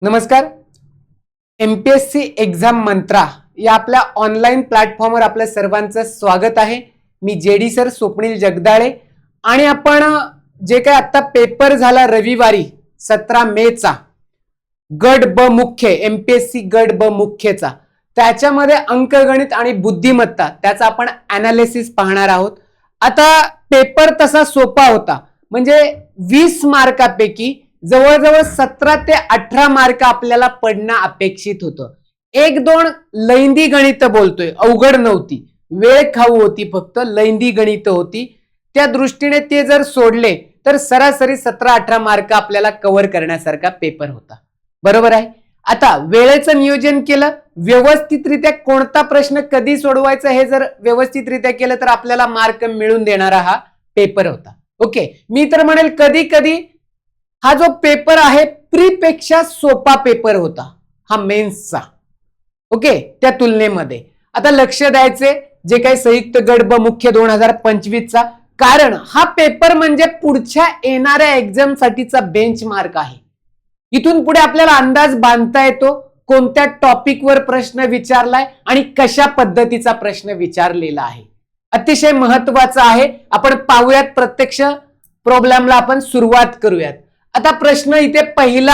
नमस्कार. MPSC exam मंत्रा या आपल्या ऑनलाईन प्लॅटफॉर्मवर आपल्या सर्वांचं स्वागत आहे. मी जेडी सर स्वप्नील जगदाळे आणि आपण जे काय आता पेपर झाला रविवारी 17 मेचा गट ब मुख्य एमपीएससी गट ब मुख्यचा, त्याच्यामध्ये अंकगणित आणि बुद्धिमत्ता त्याचा आपण ॲनालिसिस पाहणार आहोत. आता पेपर तसा सोपा होता, म्हणजे 20 मार्कापैकी जवळजवळ 17 ते 18 मार्क आपल्याला पडणं अपेक्षित होतं. एक दोन लैंदी गणित बोलतोय, अवघड नव्हती, वेळ खाऊ होती, फक्त लैंदी गणित होती. त्या दृष्टीने ते जर सोडले तर सरासरी 17-18 मार्क आपल्याला कव्हर करण्यासारखा पेपर होता. बरोबर आहे. आता वेळेचं नियोजन केलं, व्यवस्थितरित्या कोणता प्रश्न कधी सोडवायचा हे जर व्यवस्थितरित्या केलं तर आपल्याला मार्क मिळून देणारा हा पेपर होता. ओके, मी तर म्हणेल कधी कधी हा जो पेपर आहे प्रीपेक्षा सोपा पेपर होता हा मेन्सचा. ओके, त्या तुलनेमध्ये आता लक्ष द्यायचे जे काही संयुक्त गट ब मुख्य 2025चा, कारण हा पेपर म्हणजे पुढच्या येणाऱ्या एक्झाम साठीचा बेंचमार्क आहे. इथून पुढे आपल्याला अंदाज बांधता येतो कोणत्या टॉपिकवर प्रश्न विचारलाय आणि कशा पद्धतीचा प्रश्न विचारलेला आहे. अतिशय महत्वाचा आहे. आपण पाहूयात, प्रत्यक्ष प्रॉब्लेमला आपण सुरुवात करूयात. आता प्रश्न इथे पहिला,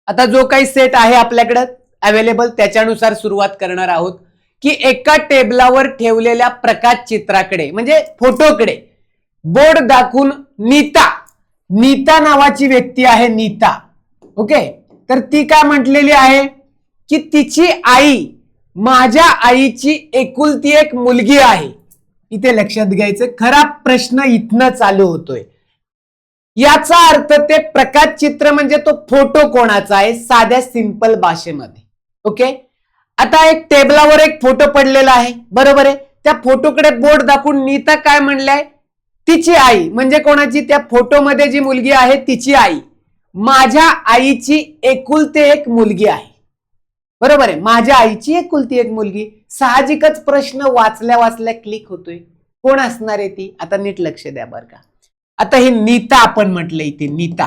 आता जो काही सेट आहे आपल्याकडे अवेलेबल त्याच्यानुसार सुरुवात करणार आहोत की एका टेबलावर ठेवलेल्या प्रकाश चित्राकडे म्हणजे फोटोकडे बोर्ड दाखवून नीता नावाची व्यक्ती आहे, नीता. ओके, तर ती काय म्हटलेली आहे की तिची आई माझ्या आईची एकुलती एक मुलगी आहे. इथे लक्षात घ्यायचं, खरा प्रश्न इथनं चालू होतोय. याचा अर्थ ते प्रकाश चित्र म्हणजे तो फोटो कोणाचा आहे, साध्या सिंपल भाषेमध्ये. ओके, आता एक टेबलावर एक फोटो पडलेला आहे, बरोबर आहे. त्या फोटोकडे बोर्ड दाखवून नीता काय म्हणलाय, तिची आई म्हणजे कोणाची, त्या फोटोमध्ये जी मुलगी आहे तिची आई माझ्या आईची एकुलती एक मुलगी आहे. बरोबर आहे, माझ्या आईची एकुलती एक मुलगी. साहजिकच प्रश्न वाचल्या क्लिक होतोय. कोण असणार आहे ती, आता नीट लक्ष द्या बरं का. आता ही नीता आपण म्हटलं इथे, नीता,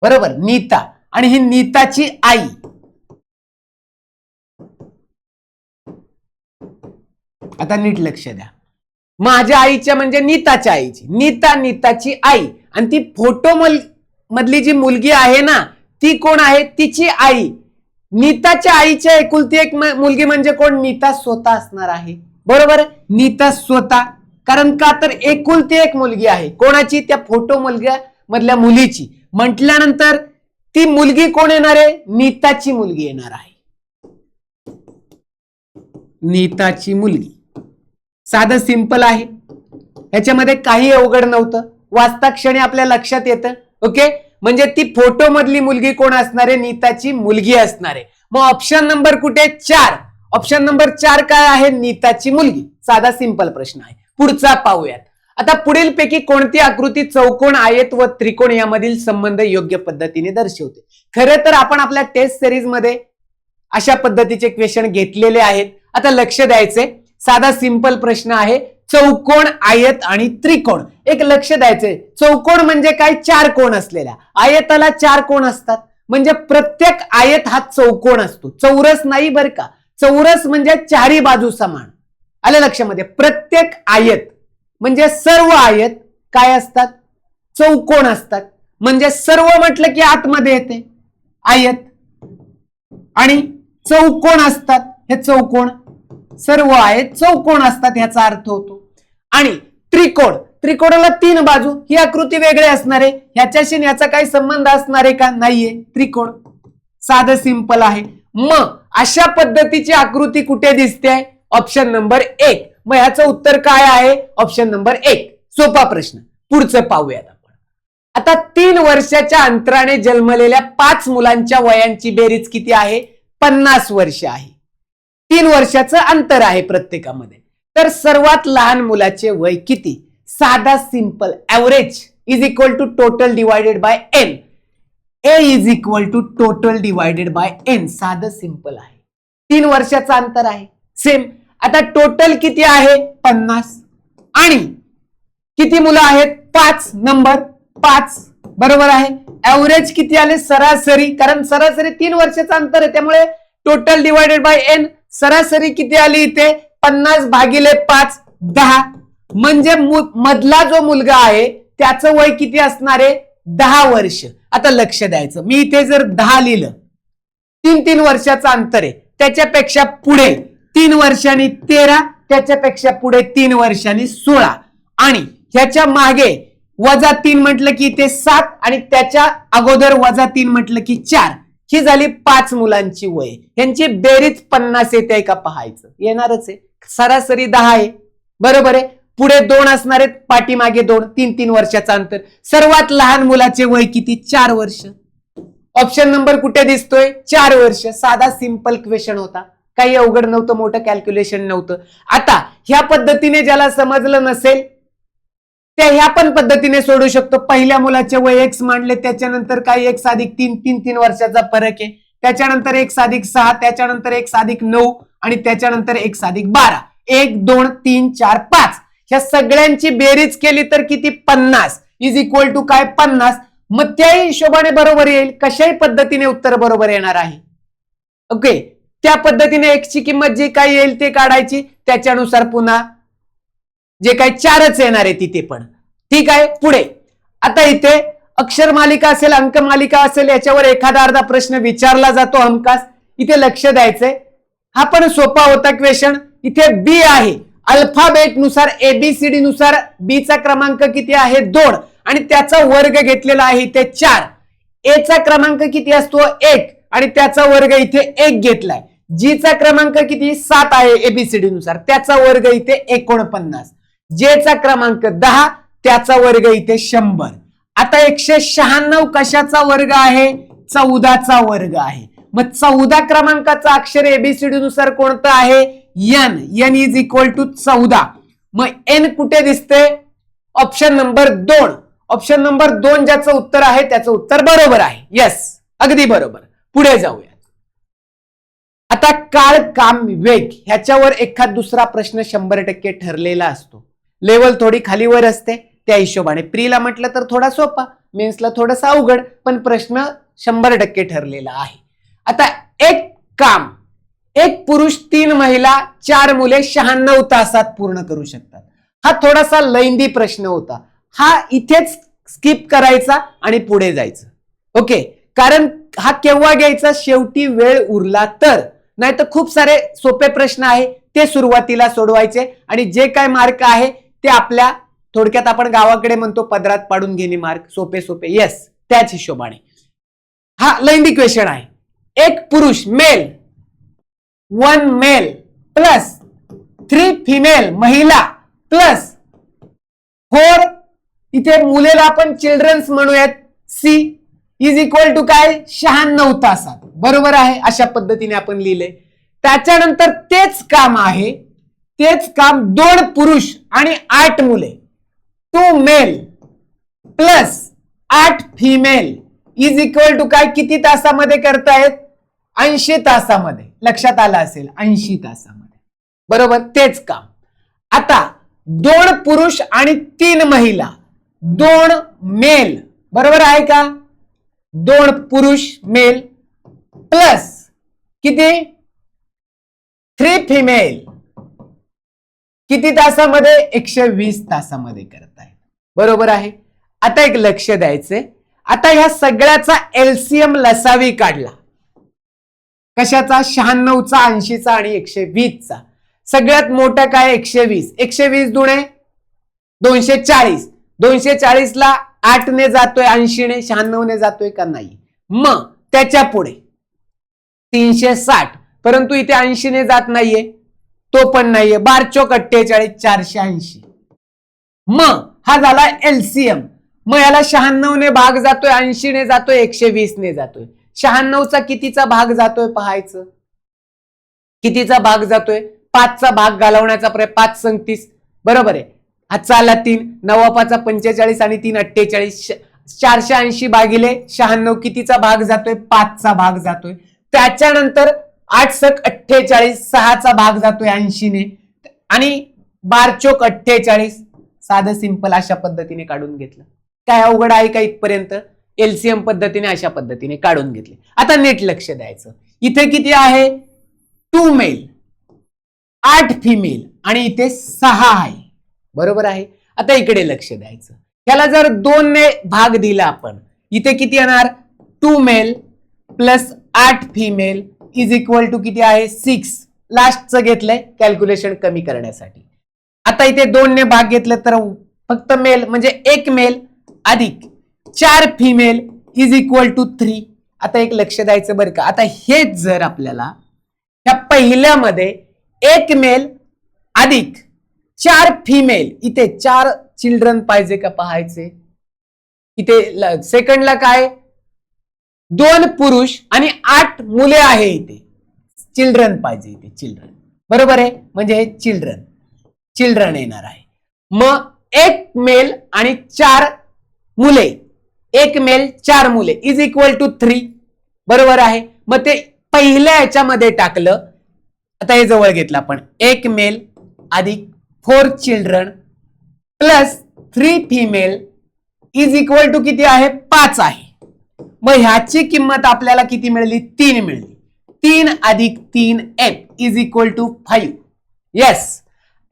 बरोबर, नीता, आणि ही नीताची आई. आता नीट लक्ष द्या, माझ्या आईच्या म्हणजे नीताच्या आईची, नीताची आई, आणि ती फोटो मधली जी मुलगी आहे ना ती कोण आहे, तिची आई. नीताच्या आईच्या एकुलती एक मुलगी म्हणजे कोण, नीता स्वतः असणार आहे. बरोबर, नीता स्वतः, कारण का तर एकुलती एक मुलगी आहे कोणाची, त्या फोटो मुलग्या मधल्या मुलीची. म्हटल्यानंतर ती मुलगी कोण येणार आहे, नीताची मुलगी येणार आहे. नीताची मुलगी, साधं सिंपल आहे, ह्याच्यामध्ये काही अवघड नव्हतं, वाचता क्षणी आपल्या लक्षात येतं. ओके, म्हणजे ती फोटो मधली मुलगी कोण असणार आहे, नीताची मुलगी असणार आहे. मग ऑप्शन नंबर कुठे, 4. ऑप्शन नंबर 4 काय आहे, नीताची मुलगी. साधा सिंपल प्रश्न आहे. पुढचा पाहूयात. आता पुढील पैकी कोणती आकृती चौकोन, आयत व त्रिकोण यामधील संबंध योग्य पद्धतीने दर्शवते. खरं तर आपण आपल्या टेस्ट सिरीज मध्ये अशा पद्धतीचे क्वेश्चन घेतलेले आहेत. आता लक्ष द्यायचे, साधा सिंपल प्रश्न आहे. चौकोन, आयत आणि त्रिकोण. एक लक्ष द्यायचंय, चौकोन म्हणजे काय, 4 कोण असलेला. आयताला 4 कोण असतात, म्हणजे प्रत्येक आयत हा चौकोन असतो, चौरस नाही बरं का. चौरस म्हणजे चारी बाजू समान. आलं लक्षामध्ये. प्रत्येक आयत म्हणजे सर्व आयत काय असतात, चौकोन असतात. म्हणजे सर्व म्हटलं की आतमध्ये येते आयत, आणि चौकोन असतात. हे चौकोन, सर्व आयत चौकोन असतात ह्याचा अर्थ होतो. आणि त्रिकोणाला 3 बाजू, ही आकृती वेगळी असणार आहे, ह्याच्याशी ह्याचा काही संबंध असणार आहे का, नाहीये. त्रिकोण साधं सिंपल आहे. मग अशा पद्धतीची आकृती कुठे दिसते, ऑप्शन नंबर 1. मग ह्याचं उत्तर काय आहे, ऑप्शन नंबर 1. सोपा प्रश्न. पुढचं पाहूयात आपण. आता 3 वर्षाच्या अंतराने जन्मलेल्या 5 मुलांच्या वयांची बेरीज किती आहे, 50 वर्ष आहे. 3 वर्षाचं अंतर आहे प्रत्येकामध्ये. तर सर्वात लहान मुलाचे वय किती, साधा simple, average is equal to total divided by N. A is equal to total divided by N. साधं सिंपल आहे. 3 वर्षाचं अंतर आहे, सेम. आता टोटल किती आहे, 50, आणि किती मुलं आहेत, 5. नंबर 5. बरोबर आहे. ऍव्हरेज किती आले? सरासरी, कारण सरासरी 3 वर्षाचं अंतर आहे, त्यामुळे टोटल डिवायडेड बाय एन. सरासरी किती आली इथे? 50 भागिले 5 10. म्हणजे मधला जो मुलगा आहे त्याचं वय किती असणार आहे? 10 वर्ष. आता लक्ष द्यायचं, मी इथे जर 10 लिहिलं, 3 वर्षाचं अंतर आहे, त्याच्यापेक्षा पुढे 3 वर्षांनी 13, त्याच्यापेक्षा पुढे 3 वर्षांनी 16, आणि ह्याच्या मागे -3 म्हटलं की इथे 7, आणि त्याच्या अगोदर -3 म्हटलं की 4. ही झाली 5 मुलांची वय. यांची बेरीज 50 येते का पाहायचं. येणारच आहे. सरासरी 10 आहे, बरोबर आहे. पुढे 2 असणार आहेत, पाठीमागे 2, 3 वर्षाचं अंतर. सर्वात लहान मुलाचे वय किती? 4 वर्ष. ऑप्शन नंबर कुठे दिसतोय? 4 वर्ष. साधा सिंपल क्वेश्चन होता, काही अवघड नव्हतं, मोठं कॅल्क्युलेशन नव्हतं. आता ह्या पद्धतीने ज्याला समजलं नसेल ते ह्या पण पद्धतीने सोडू शकतो. पहिल्या मुलाचे वय x मांडले, त्याच्यानंतर काय x अधिक 3 वर्षाचा फरक आहे, त्याच्यानंतर x अधिक 6, त्याच्यानंतर x अधिक 9, आणि त्याच्यानंतर x अधिक 12. 1 2 3 4 5 ह्या सगळ्यांची बेरीज केली तर किती? 50 इज इक्वल टू काय? 50. मग त्या हिशोबाने बरोबर येईल. कशाही पद्धतीने उत्तर बरोबर येणार आहे. ओके, त्या पद्धतीने x ची किंमत जी काही येईल ते काढायची, त्याच्यानुसार पुन्हा जे काही 4च येणार आहे तिथे पण. ठीक आहे. पुढे आता इथे अक्षर मालिका असेल, अंक मालिका असेल, याच्यावर एखादा अर्धा प्रश्न विचारला जातो हमखास. इथे लक्ष द्यायचंय. हा पण सोपा होता क्वेश्चन. इथे बी आहे, अल्फाबेट नुसार एबीसीडी नुसार बी चा क्रमांक किती आहे? 2, आणि त्याचा वर्ग घेतलेला आहे इथे 4. ए चा क्रमांक किती असतो? 1, आणि त्याचा वर्ग इथे 1 घेतलाय. जी चा क्रमांक किती? 7 आहे एबीसीडी नुसार, त्याचा वर्ग इथे 49. जे चा क्रमांक 10, त्याचा वर्ग इथे 100. आता 196 कशाचा वर्ग आहे? 14 चा वर्ग आहे. मग 14 क्रमांकाचा अक्षर एबीसीडी नुसार कोणतं आहे? N. N is equal to 14. मग एन कुठे दिसते? Option number 2. ऑप्शन नंबर 2 ज्याचं उत्तर आहे त्याचं उत्तर बरोबर आहे. येस, अगदी बरोबर. पुढे जाऊया. आता काळ, काम, वेग ह्याच्यावर एखाद दुसरा प्रश्न 100% ठरलेला असतो. लेवल थोडी खालीवर असते, त्या हिशोबाने प्रीला म्हटलं तर थोडा सोपा, मेन्सला थोडासा अवघड, पण प्रश्न 100% ठरलेला आहे. आता एक काम, एक पुरुष 3 महिला 4 मुले 96 तासात पूर्ण करू शकतात. हा थोडासा लैंदी प्रश्न होता. हा इथेच स्किप करायचा आणि पुढे जायचं. ओके, कारण हा केव्हा घ्यायचा? शेवटी वेळ उरला तर. नाही तर खूप सारे सोपे प्रश्न आहे ते सुरुवातीला सोडवायचे, आणि जे काय मार्क आहे ते आपल्या, थोडक्यात आपण गावाकडे म्हणतो, पदरात पाडून घेणे मार्क, सोपे सोपे. येस, त्याच हिशोबाने हा लैंदी क्वेश्चन आहे. एक पुरुष मेल 1 मेल प्लस 3 फिमेल महिला प्लस 4, इथे मुलेला आपण चिल्ड्रन्स म्हणूयात, सी इज इक्वल टू काय? 96 तासात. बरोबर आहे. अशा पद्धतीने आपण लिहिले. त्याच्यानंतर तेच काम आहे, तेच काम 2 पुरुष आणि 8 मुले 2 male plus 8 female is equal to काय? किती तासामध्ये करतायत? 80 तासामध्ये. लक्षात आलं असेल, 80 तासामध्ये. बरोबर, तेच काम. आता 2 पुरुष आणि 3 महिला, 2 मेल, बरोबर आहे का? 2 पुरुष मेल प्लस किती? 3 फिमेल किती तासामध्ये? 120 तासामध्ये करतायत. बरोबर आहे. आता एक लक्ष द्यायचंय. आता ह्या सगळ्याचा एलसीएम लसावी काढला. कशाचा? 96 चा, 80 चा आणि 120 चा. सगळ्यात मोठा काय? 120. 120 दुणे 240. 240 ला 8 ने जातोय, 80 ने, 96 ने जातोय का? नाही. मग त्याच्या पुढे 360, परंतु इथे 80 ने जात नाहीये, तो पण नाहीये. 12 चोक 48, 480. मग हा झाला एलसीएम. मग याला 96 ने भाग जातोय, 80 ने जातोय, 120 ने जातोय. 96 चा कितीचा भाग जातोय पाहायचं. कितीचा भाग जातोय? 5 चा भाग घालवण्याचा प्रयत्न. 5 संग 30, बरोबर आहे. हा चाला 3, 9 5 45 आणि 3 48. 480 भागिले 96 कितीचा भाग जातोय? 5 चा भाग जातोय. त्याच्यानंतर 8 सक 48, 6 चा भाग जातोय 80 ने, आणि 12 चोक 48. साधं सिंपल अशा पद्धतीने काढून घेतलं. काय अवघड आहे का इथपर्यंत? एलसीएम पद्धतीने अशा पद्धतीने काढून घेतले. आता नीट लक्ष द्यायचं. इथे किती आहे? 2 मेल 8 फिमेल आणि इथे 6 आहे. बरोबर आहे. आता इकडे लक्ष द्यायचं. ह्याला जर 2 ने भाग दिला आपण, इथे किती येणार? 2 male plus 8 female is equal to किती आहे? 6. लास्टचं घेतलंय कॅल्क्युलेशन कमी करण्यासाठी. आता इथे 2 ने भाग घेतलं तर फक्त मेल म्हणजे 1 मेल अधिक 4 फिमेल इज इक्वल टू 3. आता एक लक्ष द्यायचं बरं का. आता हेच जर आपल्याला ह्या पहिल्यामध्ये 1 मेल अधिक 4 फिमेल, इथे 4 चिल्ड्रन पाहिजे का पाहायचे. इथे सेकंडला काय? 2 पुरुष आणि 8 मुले आहे. इथे चिल्ड्रन पाहिजे. इथे चिल्ड्रन बरोबर आहे. म्हणजे हे चिल्ड्रन येणार आहे. मग 1 मेल आणि 4 मुले, 1 मेल 4 मुले इज इक्वल टू 3. बरोबर आहे. मग ते पहिल्या याच्यामध्ये टाकलं. आता हे जवळ घेतलं आपण. 1 मेल अधिक 4 children plus 3 female is equal to किती आहे? 5 आहे. मग ह्याची किंमत आपल्याला किती मिळाली? 3 मिळाली. 3 अधिक 3f is equal to 5. Yes.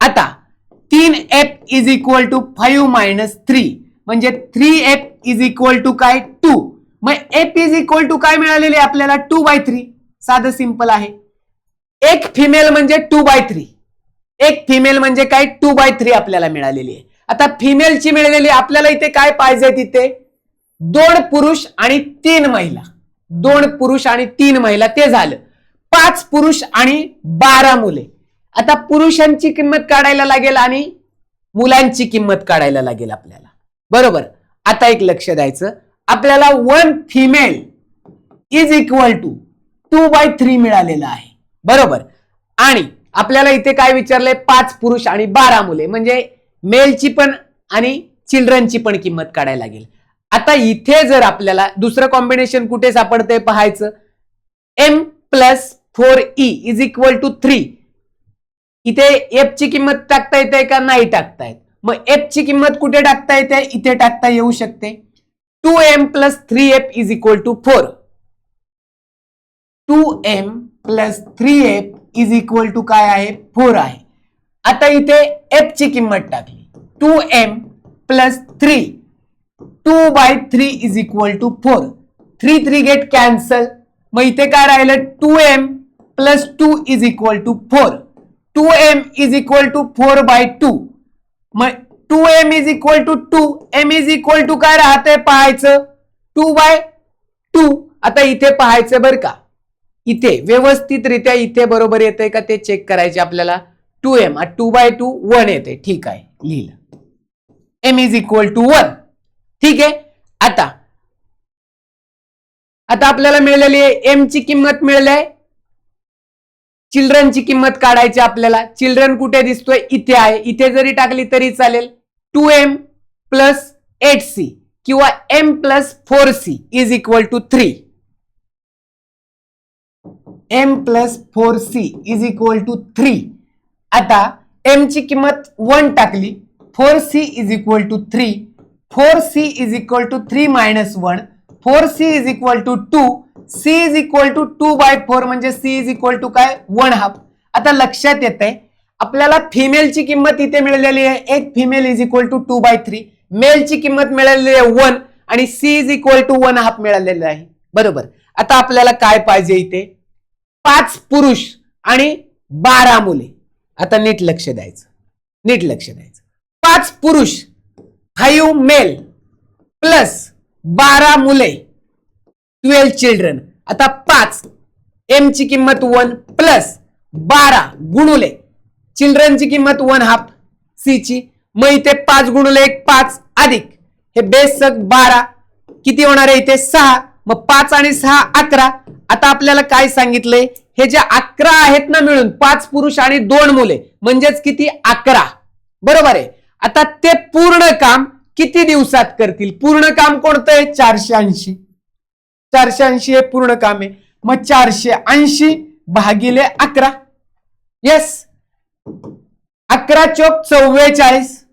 आता 3f is equal to 5 minus 3 म्हणजे 3f इज इक्वल टू काय? 2. मग f इज इक्वल टू काय मिळालेले आपल्याला? 2/3. साधं सिंपल आहे. 1 फिमेल म्हणजे 2/3. 1 फिमेल म्हणजे काय? 2/3 आपल्याला मिळालेली आहे. आता फिमेलची मिळालेली आपल्याला इथे काय पाहिजे? तिथे 2 पुरुष आणि 3 महिला. 2 पुरुष आणि 3 महिला ते झालं. 5 पुरुष आणि 12 मुले. आता पुरुषांची किंमत काढायला लागेल आणि मुलांची किंमत काढायला लागेल आपल्याला. बरोबर. आता एक लक्ष द्यायचं. आपल्याला 1 फिमेल इज इक्वल टू 2/3 मिळालेलं आहे. बरोबर. आणि आपल्याला इथे काय विचारलंय? 5 पुरुष आणि 12 मुले म्हणजे मेलची पण आणि चिल्ड्रनची पण किंमत काढायला लागेल. आता इथे जर आपल्याला दुसरं कॉम्बिनेशन कुठे सापडतंय पाहायचं. m plus 4e is equal to 3. इथे f ची किंमत टाकता येते का? नाही टाकता येत. मग f ची किंमत कुठे टाकता येते? इथे टाकता येऊ शकते. 2m plus 3f is equal to 4. 2m plus 3f is equal to काय आहे? 4 आहे. आता इथे f ची किंमत टाकली. 2m plus 3 2/3 is equal to 4. 3 get cancel. मग इथे काय राहिलं? 2m plus 2 is equal to 4. 2m is equal to 4/2. मग 2m is equal to 2. m is equal to काय राहतंय पाहायचं? 2/2. आता इथे पाहायचं बरं का. इथे व्यवस्थितरित्या इथे बरोबर येतंय का ते चेक करायचे आपल्याला. 2m 2/2 1 येते. ठीक आहे. लिहिलं. m is equal to 1. ठीक आहे. आता आपल्याला मिळालेली आहे m ची किंमत मिळाली आहे. चिल्ड्रनची किंमत काढायची आपल्याला. चिल्ड्रन कुठे दिसतोय? इथे आहे. इथे जरी टाकली तरी चालेल. 2m प्लस 8c किंवा m plus 4c is equal to 3. m plus 4c is equal to 3. आता m ची किंमत 1 टाकली. 4c is equal to 3. 4c is equal to 3 minus 1. 4c is equal to 2. c is equal to 2/4 म्हणजे c is equal to काय? 1/2. आता लक्षात येतंय आपल्याला फिमेलची किंमत इथे मिळालेली आहे. 1 फिमेल इज इक्वल टू 2/3. मेलची किंमत मिळालेली आहे 1 आणि c इज इक्वल टू 1/2 मिळालेलं आहे. बरोबर. आता आपल्याला काय पाहिजे? इथे 5 पुरुष आणि 12 मुले. आता नीट लक्ष द्यायचं. 5 पुरुष 5 मेल प्लस 12 मुले 12 चिल्ड्रन. आता 5 m ची किंमत 1 प्लस 12 गुणुले चिल्ड्रनची किंमत 1/2 c ची. मग इथे 5 गुणुले 1 5 अधिक हे बेस 12 किती होणार आहे? इथे 6. मग 5 आणि 6 11. आता आपल्याला काय सांगितलंय? हे जे 11 आहेत ना मिळून 5 पुरुष आणि 2 मुले म्हणजेच किती? 11. बरोबर आहे. आता ते पूर्ण काम किती दिवसात करतील? पूर्ण काम कोणतं आहे? 480. 480 हे पूर्ण काम आहे. मग 480 भागिले 11. येस. 11 चोक 44.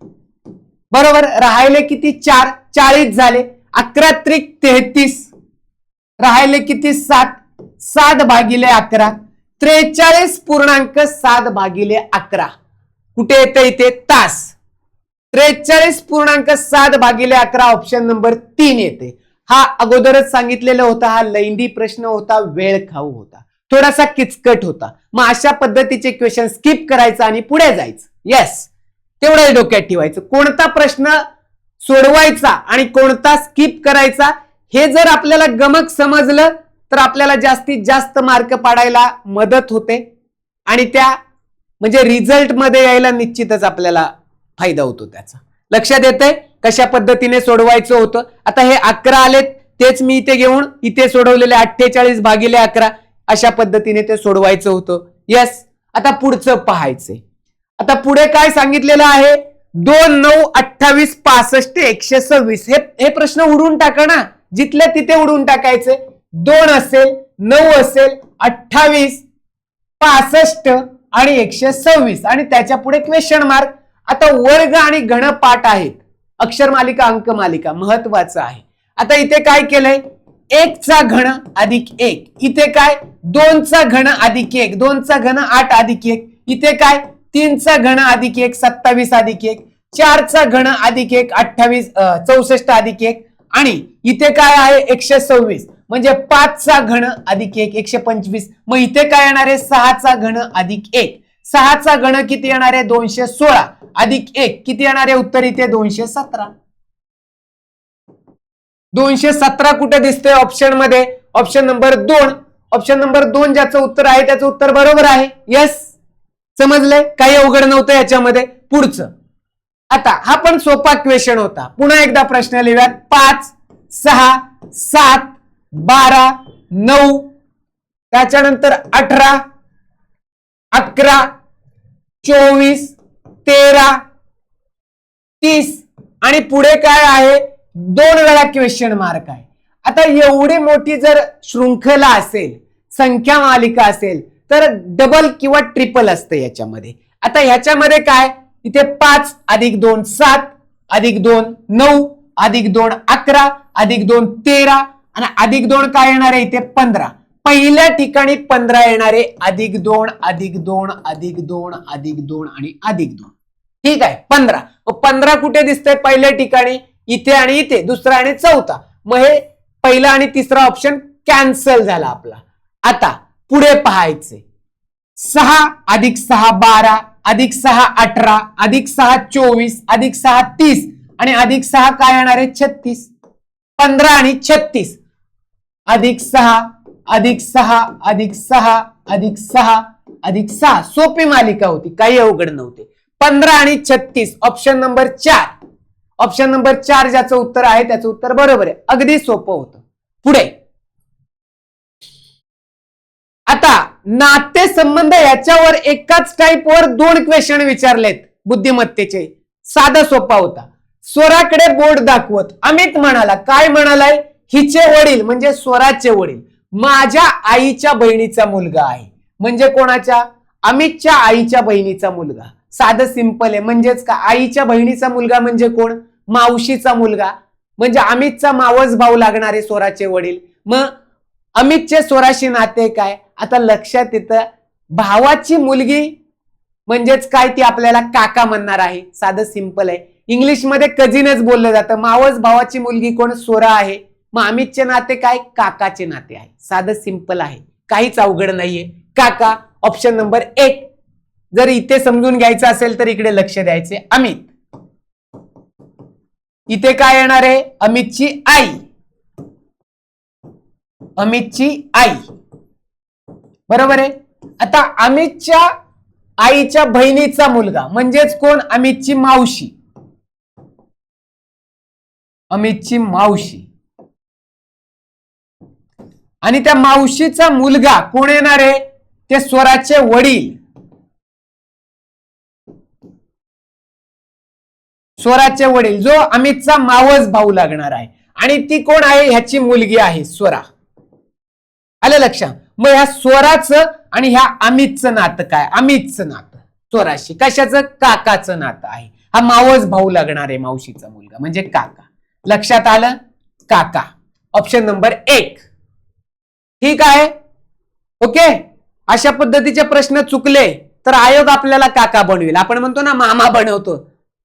बरोबर. राहिले किती? 4. 40 झाले. 11 त्रिक 33, राहिले किती 7, 7 भागिले 11, 43.7 भागिले 11. कुठे येते इथे तास. 43.7 भागिले 11 ऑप्शन नंबर 3 येते. हा अगोदरच सांगितलेला होता, हा लैंदी प्रश्न होता, वेळ खाऊ होता, थोडासा किचकट होता. मग अशा पद्धतीचे क्वेश्चन स्किप करायचं आणि पुढे जायचं. येस, तेवढं डोक्यात ठेवायचं. कोणता प्रश्न सोडवायचा आणि कोणता स्किप करायचा हे जर आपल्याला गमक समजलं तर आपल्याला जास्तीत जास्त मार्क पाडायला मदत होते आणि त्या म्हणजे रिझल्ट मध्ये यायला निश्चितच आपल्याला फायदा होतो त्याचा. लक्षात येतंय कशा पद्धतीने सोडवायचं होतं. आता हे 11 आलेत, तेच मी इथे घेऊन इथे सोडवलेले 48 भागिले 11 अशा पद्धतीने ते सोडवायचं होतं. यस, आता पुढचं पाहायचंय. आता पुढे काय सांगितलेलं आहे, 2, 9, 28, 65, 126. हे प्रश्न उडून टाका ना, जिथल्या तिथे उडून टाकायचे. 2 असेल, 9 असेल, 28, 65 आणि 126 आणि त्याच्या पुढे क्वेश्चन मार्क. आता वर्ग आणि घनपाठ आहेत, अक्षर मालिका अंक मालिका महत्वाचं आहे. आता इथे काय केलंय, 1 चा घन अधिक 1, इथे काय 2 चा घन अधिक 1, 2 चा घन 8 अधिक 1, इथे काय 3 चा घन अधिक 1, 27 अधिक 1, 4 चा घन अधिक 1, 28, 64 अधिक 1 आणि इथे काय आहे 126 म्हणजे 5 चा घन अधिक 1, 125. मग इथे काय येणार आहे 6 चा घन अधिक 1, 6 चा घन किती येणार आहे 216 अधिक 1 किती येणार आहे उत्तर इथे 217. 217 कुठे दिसतंय ऑप्शन मध्ये, ऑप्शन नंबर 2. ऑप्शन नंबर 2 ज्याचं उत्तर आहे त्याचं उत्तर बरोबर आहे. यस, समजलंय, काही अवघड नव्हतं याच्यामध्ये. पुढचं, आता हा पण सोपा क्वेश्चन होता. पुन्हा एकदा प्रश्न लिहूयात. 5, 6, 7, 12, 9 त्याच्यानंतर 18, 11, 24, 13, 30 आणि पुढे काय आहे 2 वेळा क्वेश्चन मार्क आहे. आता एवढी मोठी जर शृंखला असेल, संख्या मालिका असेल तर डबल किंवा ट्रिपल असते याच्यामध्ये. आता ह्याच्यामध्ये काय, इथे 5 अधिक 2 7 अधिक 2 9 अधिक 2 11 अधिक 2 13 आणि अधिक 2 काय येणार आहे इथे 15. पहिल्या ठिकाणी 15 येणारे अधिक 2 अधिक 2 अधिक 2 अधिक 2 आणि अधिक 2. ठीक आहे 15. 15 कुठे दिसतंय पहिल्या ठिकाणी, इथे आणि इथे, दुसरा आणि चौथा. मग हे पहिला आणि तिसरा ऑप्शन कॅन्सल झाला आपला. आता पुढे पाहायचे. 6 अधिक 6 12 अधिक 6 18 अधिक 6 24 अधिक 6 30 आणि अधिक 6 काय येणार आहे 36. 15 आणि 36 अधिक 6 अधिक 6 अधिक 6 अधिक 6 अधिक 6. सोपी मालिका होती, काही अवघड नव्हते. 15 आणि 36 ऑप्शन नंबर 4. ऑप्शन नंबर 4 ज्याचं उत्तर आहे त्याचं उत्तर बरोबर आहे. अगदी सोपं होतं. पुढे आता नाते संबंध याच्यावर एकाच टाईपवर 2 क्वेश्चन विचारलेत बुद्धिमत्तेचे. साधा सोपा होता. स्वराकडे बोट दाखवत अमित म्हणाला, काय म्हणालाय, हिचे वडील म्हणजे स्वराचे वडील माझ्या आईच्या बहिणीचा मुलगा आहे. म्हणजे कोणाच्या, अमितच्या आईच्या बहिणीचा मुलगा. साधं सिंपल आहे. म्हणजेच का आईच्या बहिणीचा मुलगा म्हणजे कोण, मावशीचा मुलगा. म्हणजे अमितचा मावस भाऊ लागणारे स्वराचे वडील. मग अमितचे स्वराशी नाते काय, आता लक्षात येतं भावाची मुलगी म्हणजेच काय ती आपल्याला काका म्हणणार आहे. साधं सिंपल आहे. इंग्लिशमध्ये कझिनच बोललं जातं. मावस भावाची मुलगी कोण, स्वरा आहे. मग अमितचे नाते काय, काकाचे नाते आहे. साधं सिंपल आहे, काहीच अवघड नाहीये. काका ऑप्शन नंबर 1. जर इथे समजून घ्यायचं असेल तर इकडे लक्ष द्यायचे. अमित, इथे काय येणार आहे अमितची आई, अमितची आई बरोबर आहे. आता अमितच्या आईच्या बहिणीचा मुलगा म्हणजेच कोण, अमितची मावशी, अमितची मावशी. आणि त्या मावशीचा मुलगा कोण येणार आहे, ते स्वराचे वडील, स्वराचे वडील जो अमितचा मावस भाऊ लागणार आहे. आणि ती कोण आहे, ह्याची मुलगी आहे स्वरा. आलं लक्षात. मग ह्या स्वराचं आणि ह्या अमितचं नातं काय, अमितचं नातं स्वराशी कशाचं, काकाचं नातं आहे. हा मावस भाऊ लागणार आहे, मावशीचा मुलगा म्हणजे काका. लक्षात आलं. काका. Option number 1. ठीक आहे. ओके. अशा पद्धतीचे प्रश्न चुकले तर आयोग आपल्याला काका बनवेल. आपण म्हणतो ना मामा बनवतो.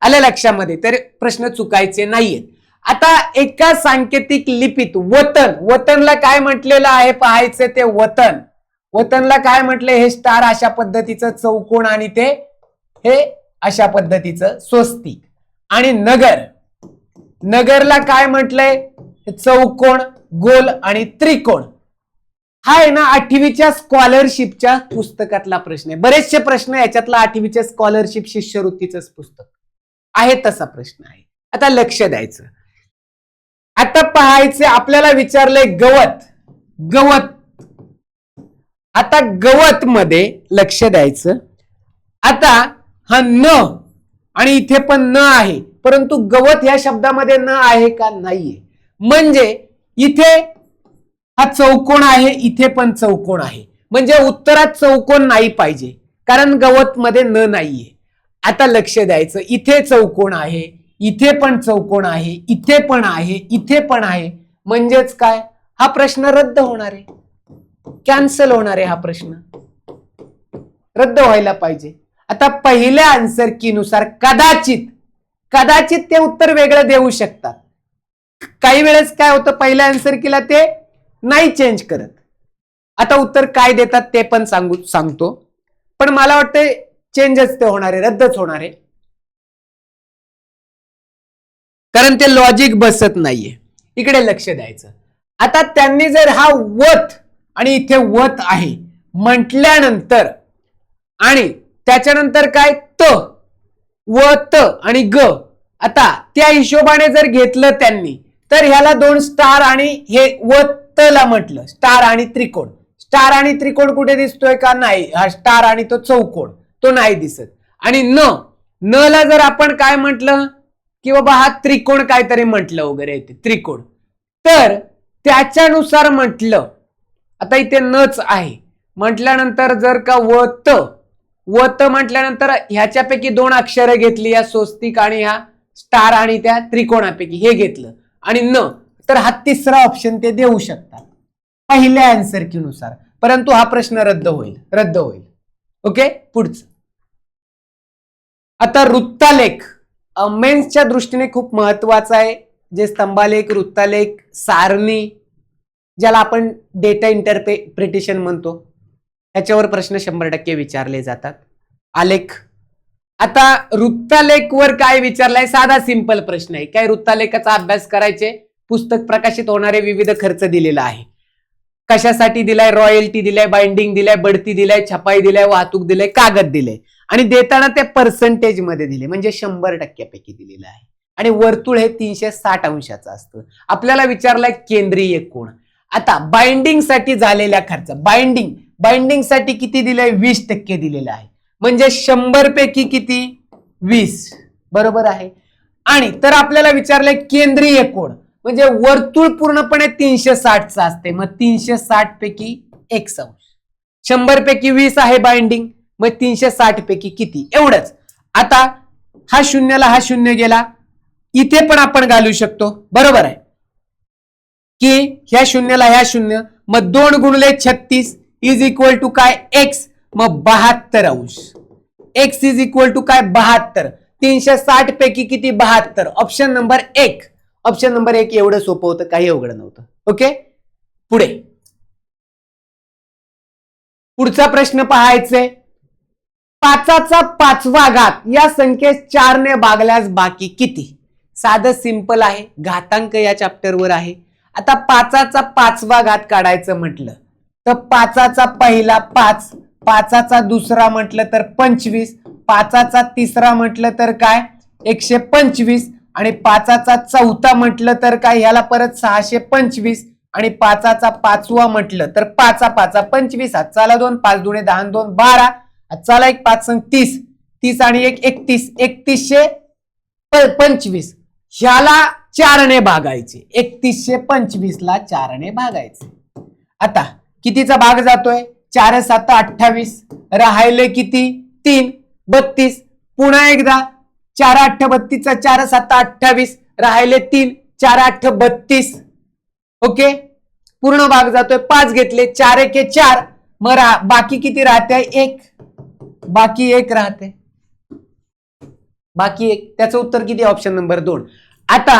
आलं लक्षामध्ये. तर प्रश्न चुकायचे नाहीयेत. आता एका सांकेतिक लिपीत वतन, वतनला काय म्हटलेलं आहे पाहायचं. ते वतन, वतनला काय म्हटले, हे स्टार अशा पद्धतीचं चौकोन आणि ते हे अशा पद्धतीचं स्वस्तिक. आणि नगर, नगरला काय म्हटलंय, चौकोन, गोल आणि त्रिकोण. हा आहे ना 8वीच्या स्कॉलरशिपच्या पुस्तकातला प्रश्न आहे. बरेचसे प्रश्न याच्यातला 8वीच्या स्कॉलरशिप शिष्यवृत्तीचं पुस्तक आहे तसा प्रश्न आहे. आता लक्ष द्यायचं. आता पाहायचे आपल्याला विचारलंय गवत, गवत. आता गवत मध्ये लक्ष द्यायचं. आता हा न आणि इथे पण न आहे, परंतु गवत या शब्दामध्ये न आहे का, नाहीये. म्हणजे इथे हा चौकोन आहे, इथे पण चौकोन आहे, म्हणजे उत्तरात चौकोन नाही पाहिजे, कारण गवत मध्ये न नाहीये. आता लक्ष द्यायचं. इथे चौकोन आहे, इथे पण चौकोन आहे, इथे पण आहे, इथे पण आहे. म्हणजेच काय, हा प्रश्न रद्द होणार आहे, कॅन्सल होणार आहे. हा प्रश्न रद्द व्हायला पाहिजे. आता पहिल्या आन्सर की नुसार कदाचित, कदाचित ते उत्तर वेगळं देऊ शकतात. काही वेळेस काय होतं, पहिल्या आन्सर कीला ते नाही चेंज करत. आता उत्तर काय देतात ते पण सांगतो, पण मला वाटतं चेंजच ते होणार आहे, रद्दच होणार आहे, कारण ते लॉजिक बसत नाहीये. इकडे लक्ष द्यायचं. आता त्यांनी जर हा वत आणि इथे वत आहे म्हटल्यानंतर आणि त्याच्यानंतर काय त, व त आणि ग, आता त्या हिशोबाने जर घेतलं त्यांनी तर ह्याला 2 स्टार आणि हे व त ला म्हटलं स्टार आणि त्रिकोण. स्टार आणि त्रिकोण कुठे दिसतोय का, नाही. हा स्टार आणि तो चौकोन तो नाही दिसत. आणि न, न ला जर आपण काय म्हटलं की बाबा हा त्रिकोण काहीतरी म्हटलं वगैरे येते त्रिकोण, तर त्याच्यानुसार म्हटलं. आता इथे नच आहे म्हटल्यानंतर जर का व त म्हटल्यानंतर ह्याच्यापैकी 2 अक्षरं घेतली, या स्वस्तिक आणि ह्या स्टार आणि त्या त्रिकोणापैकी हे घेतलं आणि न, तर हा तिसरा ऑप्शन ते देऊ शकतात पहिल्या आन्सर की नुसार. परंतु हा प्रश्न रद्द होईल, रद्द होईल. ओके. पुढचं. आता वृत्तालेख मेन्सच्या दृष्टीने खूप महत्वाचा आहे. जे स्तंभालेख, वृत्तालेख, सारणी, ज्याला आपण डेटा इंटरप्रिटेशन म्हणतो, याच्यावर प्रश्न 100% विचारले जातात. आलेख. आता वृत्तालेख वर काय विचारलाय, साधा सिंपल प्रश्न आहे. काय वृत्तालेखाचा अभ्यास करायचे, पुस्तक प्रकाशित होणारे विविध खर्च दिलेला आहे. कशासाठी दिलाय, रॉयल्टी दिलाय, बाइंडिंग दिलाय, बढती दिलाय, छपाई दिलाय, वाहतूक दिलाय, कागद दिलाय. आणि देताना ते पर्सेंटेज मध्ये दिले, म्हणजे 100% पैकी दिलेलं आहे. आणि वर्तुळ हे 360 अंशाचं असतं. आपल्याला विचारलाय केंद्रीय कोण. आता बाइंडिंग साठी झालेल्या खर्च, बाइंडिंग साठी किती दिलंय, 20% दिलेलं आहे. म्हणजे 100 पैकी किती, 20. बरोबर आहे. आणि तर आपल्याला विचारलंय केंद्रीय कोण, म्हणजे वर्तुळ पूर्णपणे 360चं असते, मग 360 पैकी 1 अंश. 100 पैकी 20 आहे बाइंडिंग, मग 360 पैकी किती, एवढंच. आता हा शून्याला हा शून्य गेला, इथे पण आपण घालू शकतो. बरोबर आहे की ह्या शून्याला ह्या शून्य, मग 2 गुणिले 36 इज इक्वल टू काय, एक्स, मग 72 अंश. एक्स इज इक्वल टू काय, 72. 360 पैकी किती, 72. Option number 1. ऑप्शन नंबर 1 एवढं सोपं होतं, काही अवघड नव्हतं. ओके. पुढे पुढचा प्रश्न पाहायचे. 5चा 5वा घात या संख्येस 4 ने भागल्यास बाकी किती. साधं सिंपल आहे, घातांक या चॅप्टरवर आहे. आता 5चा 5वा घात काढायचं म्हटलं तर 5चा पहिला 5, 5चा दुसरा म्हटलं तर 25, 5चा तिसरा म्हटलं तर काय 125, आणि 5चा चौथा म्हटलं तर काय, ह्याला परत 625, आणि 5चा 5वा म्हटलं तर 5 5 25, हातचाला 2, 5 दुणे 10, 2 12, हातचाला 1, 5 संग 30, 30 आणि 1 31, 3125. ह्याला 4 ने भागायचे, 3125 ला 4 ने भागायचे. आता कितीचा भाग जातोय, 4 7 28, राहिले किती 3 32, पुन्हा एकदा 4 8 32 चा 4 7 28, राहिले 3 4 8 32, ओके, पूर्ण भाग जातोय, 5 घेतले, 4 एके 4, मग बाकी किती राहते? 1, बाकी 1 राहते, बाकी 1. त्याचं उत्तर किती? Option number 2. आता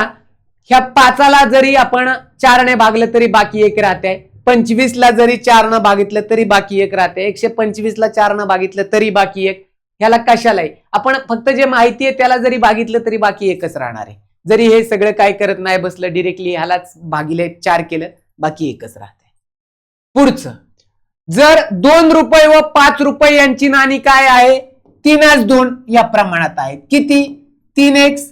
ह्या 5ला जरी आपण 4 ने भागलं तरी बाकी 1 राहते, 25ला जरी 4 न भागितलं तरी बाकी 1 राहते, 125ला 4 न भागितलं तरी बाकी 1. ह्याला कशाला आहे? आपण फक्त जे माहिती आहे त्याला जरी भागितलं तरी बाकी 1च राहणार आहे. जरी हे सगळं काय करत नाही बसलं, डिरेक्टली ह्यालाच भागिले 4 केलं, बाकी 1च राहते. पुढचं, जर 2 रुपये व 5 रुपये यांची नाणी काय आहे? 3:2 या प्रमाणात आहेत. किती? 3x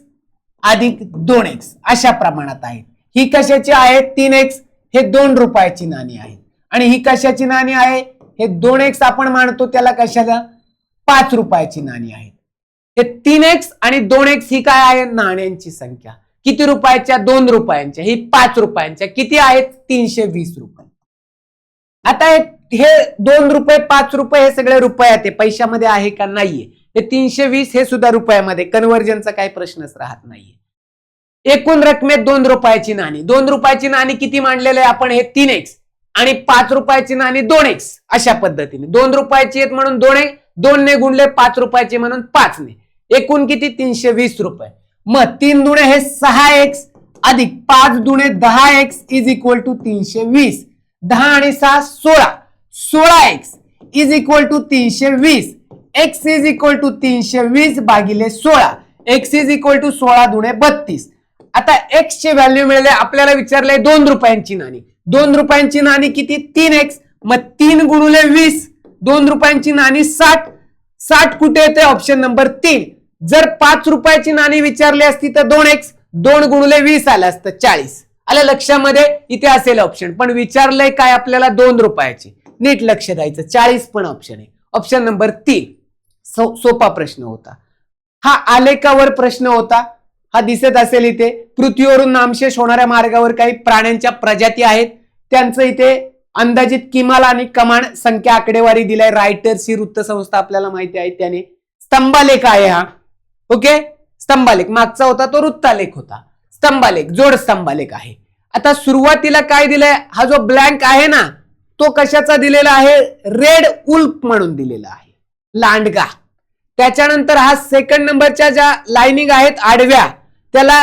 अधिक 2x अशा प्रमाणात आहेत. ही कशाची आहे? 3x, हे 2 रुपयाची नाणी आहे. आणि ही कशाची नाणी आहे? हे 2x आपण मानतो त्याला कशाला? 5 रुपयाची नाणी आहेत. हे 3x आणि 2x ही काय आहे? नाण्यांची संख्या. किती रुपयाच्या? 2 रुपयांच्या. ही 5 रुपयांच्या. किती आहेत? 320 रुपये. आता हे 2 रुपये 5 रुपये हे सगळे रुपयात आहे, पैशामध्ये आहे का? नाहीये. हे 320 हे सुद्धा रुपयामध्ये, कन्व्हर्जनचा काही प्रश्नच राहत नाहीये. एकूण रकमेत 2 रुपयाची नाणी, 2 रुपयाची नाणी किती मांडलेलं आहे आपण? हे 3x आणि 5 रुपयाची नाणी 2x अशा पद्धतीने. 2 रुपयाची आहेत म्हणून 2 ने गुणले, 5 रुपयाची म्हणून 5 ने. एकूण किती? 320 रुपये. मग 3 दुणे हे 6x अधिक 5 दुणे 10x इज इक्वल टू 320. 10 आणि 6 16, 16x is equal to 320. x is equal to 320 भागिले 16. x इज इक्वल टू 16 दुणे 32. आता x ची व्हॅल्यू मिळाली, आपल्याला विचारलंय 2 रुपयांची नाणी. 2 रुपयांची नाणी किती? 3x. मग 3 गुणुले 20, 2 रुपयांची नाणी 60. 60 कुठे येते? Option number 3. जर 5 रुपयाची नाणी विचारली असती तर 2x, 2 गुणुले 20 आलं असतं 40. आलं लक्षामध्ये? इथे असेल ऑप्शन, पण विचारलंय काय आपल्याला? 2 रुपयाची. नीट लक्ष द्यायचं, 40 पण ऑप्शन आहे. Option number 3. सोपा प्रश्न होता हा. आलेखावर प्रश्न होता हा, दिसत असेल इथे. पृथ्वीवरून नामशेष होणाऱ्या मार्गावर काही प्राण्यांच्या प्रजाती आहेत, त्यांचं इथे अंदाजित किमान आणि कमाल संख्या आकडेवारी दिलाय. रायटर्स ही वृत्तसंस्था आपल्याला माहिती आहे, त्याने स्तंभालेख आहे हा. ओके, स्तंभालेख. मागचा होता तो वृत्तालेख होता, स्तंभालेख जोड स्तंभालेख आहे. आता सुरुवातीला काय दिलंय? हा जो ब्लँक आहे ना, तो कशाचा दिलेला आहे? रेड उल्फ म्हणून दिलेला आहे, लांडगा. त्याच्यानंतर हा सेकंड नंबरच्या ज्या लाइनिंग आहेत आडव्या, त्याला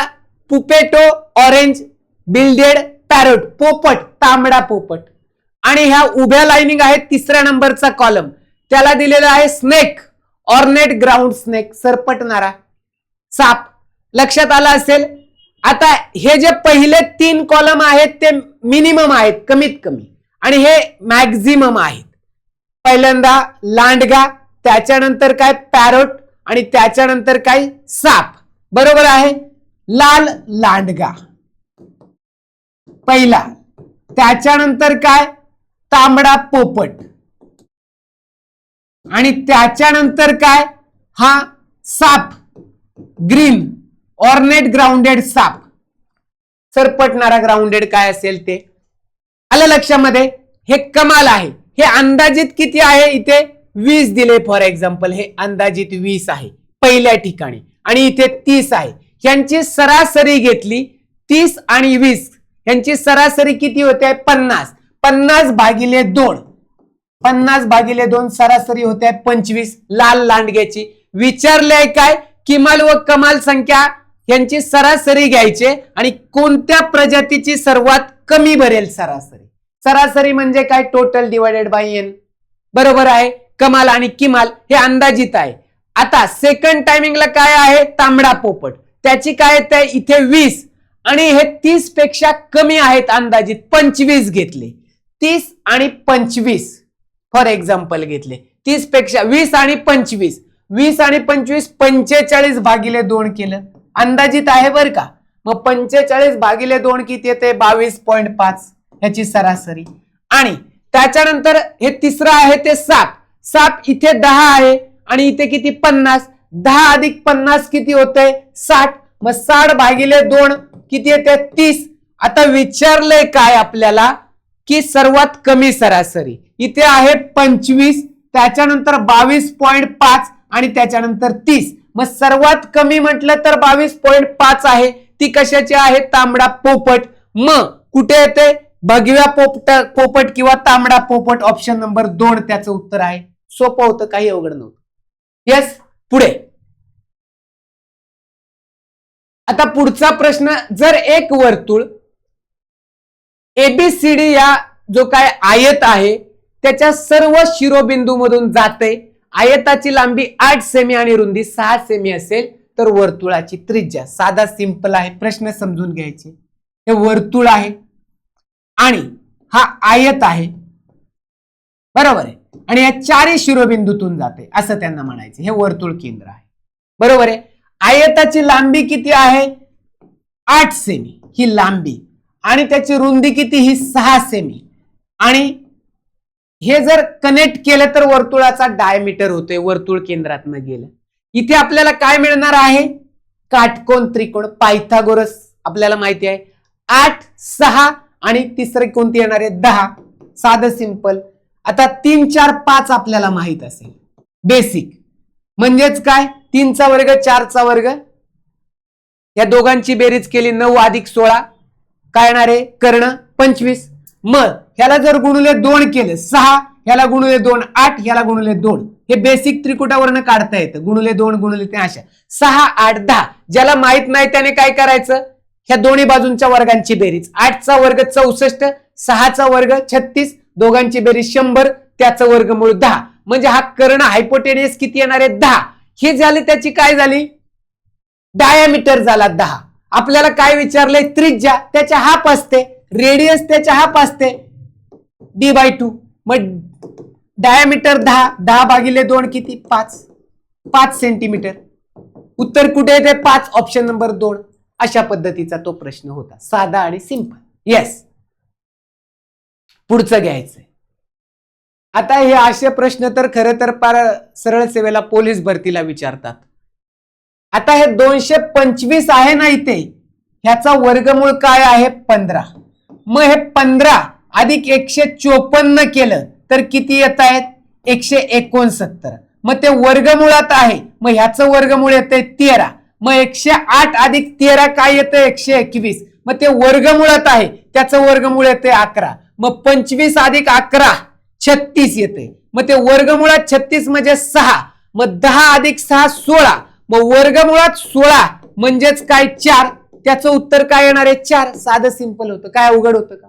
पुपेटो, ऑरेंज, बिल्डेड, पॅरोट, पोपट, तांबडा पोपट. आणि ह्या उभ्या लाइनिंग आहेत तिसऱ्या नंबरचा कॉलम, त्याला दिलेला आहे स्नेक, ऑर्नेट ग्राउंड स्नेक, सरपटणारा साप. लक्षात आला असेल. आता हे जे पहिले 3 कॉलम आहेत ते मिनिमम आहेत, कमीत कमी, आणि हे मॅक्झिमम आहेत. पहिल्यांदा लांडगा, त्याच्यानंतर काय? पॅरोट, आणि त्याच्यानंतर काय? साप. बरोबर आहे. लाल लांडगा पहिला, त्याच्यानंतर काय? तांबडा पोपट, आणि त्याच्यानंतर काय? हा साप, ग्रीन ऑर्नेट ग्राउंडेड साप, सरपटणारा ग्राउंडेड काय असेल ते. आलं लक्षामध्ये? हे कमाल आहे. हे अंदाजित किती आहे? इथे 20 दिले फॉर एक्झाम्पल, हे अंदाजित 20 आहे पहिल्या ठिकाणी, आणि इथे 30 आहे. यांची सरासरी घेतली 30 आणि 20, यांची सरासरी किती होते? 50. 50 भागिले 2, 50 भागिले 2 सरासरी होते 25. लाल लांडग्याची विचारले काय? किमाल व कमाल संख्या यांची सरासरी घ्यायचे, आणि कोणत्या प्रजातीची सर्वात कमी भरेल सरासरी. सरासरी म्हणजे काय? Total divided bye n. बरोबर आहे. कमाल आणि किमाल हे अंदाजित आहे. आता सेकंड टायमिंगला काय आहे? तांबडा पोपट, त्याची काय आहे? इथे 20, आणि हे 30 पेक्षा कमी आहेत अंदाजित, 25 घेतले. 30 आणि 25 फॉर एक्झाम्पल घेतले. 30 पेक्षा 20 आणि 25, 20 आणि 25 45 भागिले 2 केलं, अंदाजित आहे बर का. मग 45 भागिले 2 किती येते? 22.5 ह्याची सरासरी. आणि त्याच्यानंतर हे तिसरं आहे ते साप. साप इथे 10 आहे, आणि इथे किती? 50. 10 अधिक 50 किती होते? 60. मग 60 भागिले 2 किती येते? 30. आता विचारलंय काय आपल्याला की सर्वात कमी सरासरी. इथे आहे 25, त्याच्यानंतर 22.5, आणि त्याच्यानंतर 30. मग सर्वात कमी म्हटलं तर 22.5 आहे. ती कशाची आहे? तांबडा पोपट. मग कुठे येते? भगव्या पोपट किंवा तांबडा पोपट, ऑप्शन नंबर 2 त्याचं उत्तर आहे. सोपं होतं, काही अवघड नव्हतं. येस, पुढे. आता पुढचा प्रश्न, जर एक वर्तुळ एबीसीडी या जो काय आयत आहे त्याच्या सर्व शिरोबिंदूमधून जाते, आयताची लांबी 8 सेमी आणि रुंदी 6 सेमी असेल तर वर्तुळाची त्रिज्या. साधा सिंपल आहे, प्रश्न समजून घ्यायचे. हे वर्तुळ आहे आणि हा आयत आहे, बरोबर आहे, आणि या चारही शिरोबिंदूतून जाते असं त्यांना म्हणायचे. हे वर्तुळ केंद्र आहे, बरोबर आहे. आयताची लांबी किती आहे? 8 सेमी ही लांबी, आणि त्याची रुंदी किती? ही 6 सेमी. आणि हे जर कनेक्ट केलं तर वर्तुळाचा डायमीटर होतोय, वर्तुळ केंद्रातनं गेलं. इथे आपल्याला काय मिळणार आहे? काटकोन त्रिकोण, पायथागोरस आपल्याला माहिती आहे. 8, 6 आणि तिसरी कोणती येणार आहे? 10. साधं सिंपल. आता 3, 4, 5 आपल्याला माहित असेल बेसिक, म्हणजेच काय? 3 चा वर्ग 4 चा वर्ग, या दोघांची बेरीज केली 9 अधिक 16 काय येणार आहे? कर्ण 25. मग ह्याला जर गुणुले 2 केलं 6, ह्याला गुणुले 2 8, ह्याला गुणुले 2, हे बेसिक त्रिकुटावरनं काढता येतं. गुणुले 2 गुणुले 3 अशा 6 8 10. ज्याला माहित नाही त्याने काय करायचं? ह्या दोन्ही बाजूंच्या वर्गांची बेरीज, 8 चा वर्ग 64, 6 चा वर्ग 36, दोघांची बेरीज 100, त्याचं वर्गमूळ 10. म्हणजे हा कर्ण हायपोटेनियस किती येणार आहे? 10. हे झाले त्याची काय झाली? डायमीटर झाला 10. आपल्याला काय विचारलंय? त्रिज्या. त्याच्या हाफ असते, रेडियस त्याच्या हाफ असते, d/2. मग डायमीटर 10, 10 भागिले 2 किती? 5 सेंटीमीटर. उत्तर कुठे येते? 5, ऑप्शन नंबर 2. अशा पद्धतीचा तो प्रश्न होता, साधा आणि सिंपल. येस, पुढचं घ्यायचंय. आता हे असे प्रश्न तर खरं तर फार सरळ सेवेला पोलीस भरतीला विचारतात. आता हे 225 आहे ना इथे, ह्याचा वर्गमूळ काय आहे? 15. मग हे 15 अधिक 154 केलं तर किती येत आहेत? 169. मग ते वर्गमुळात आहे, मग ह्याचं वर्गमूळ येते 13. मग 108 अधिक 13 काय येतं? 121. मग ते वर्गमुळात आहे, त्याचं वर्गमूळ येते 11. मग 25 अधिक 11 36 येते. मग ते वर्गमुळात 36 म्हणजे 6. मग 10 अधिक 6 16. मग वर्गमुळात 16 म्हणजेच काय? 4. त्याचं उत्तर काय येणार आहे? 4. साधं सिंपल होतं, काय अवघड होतं का?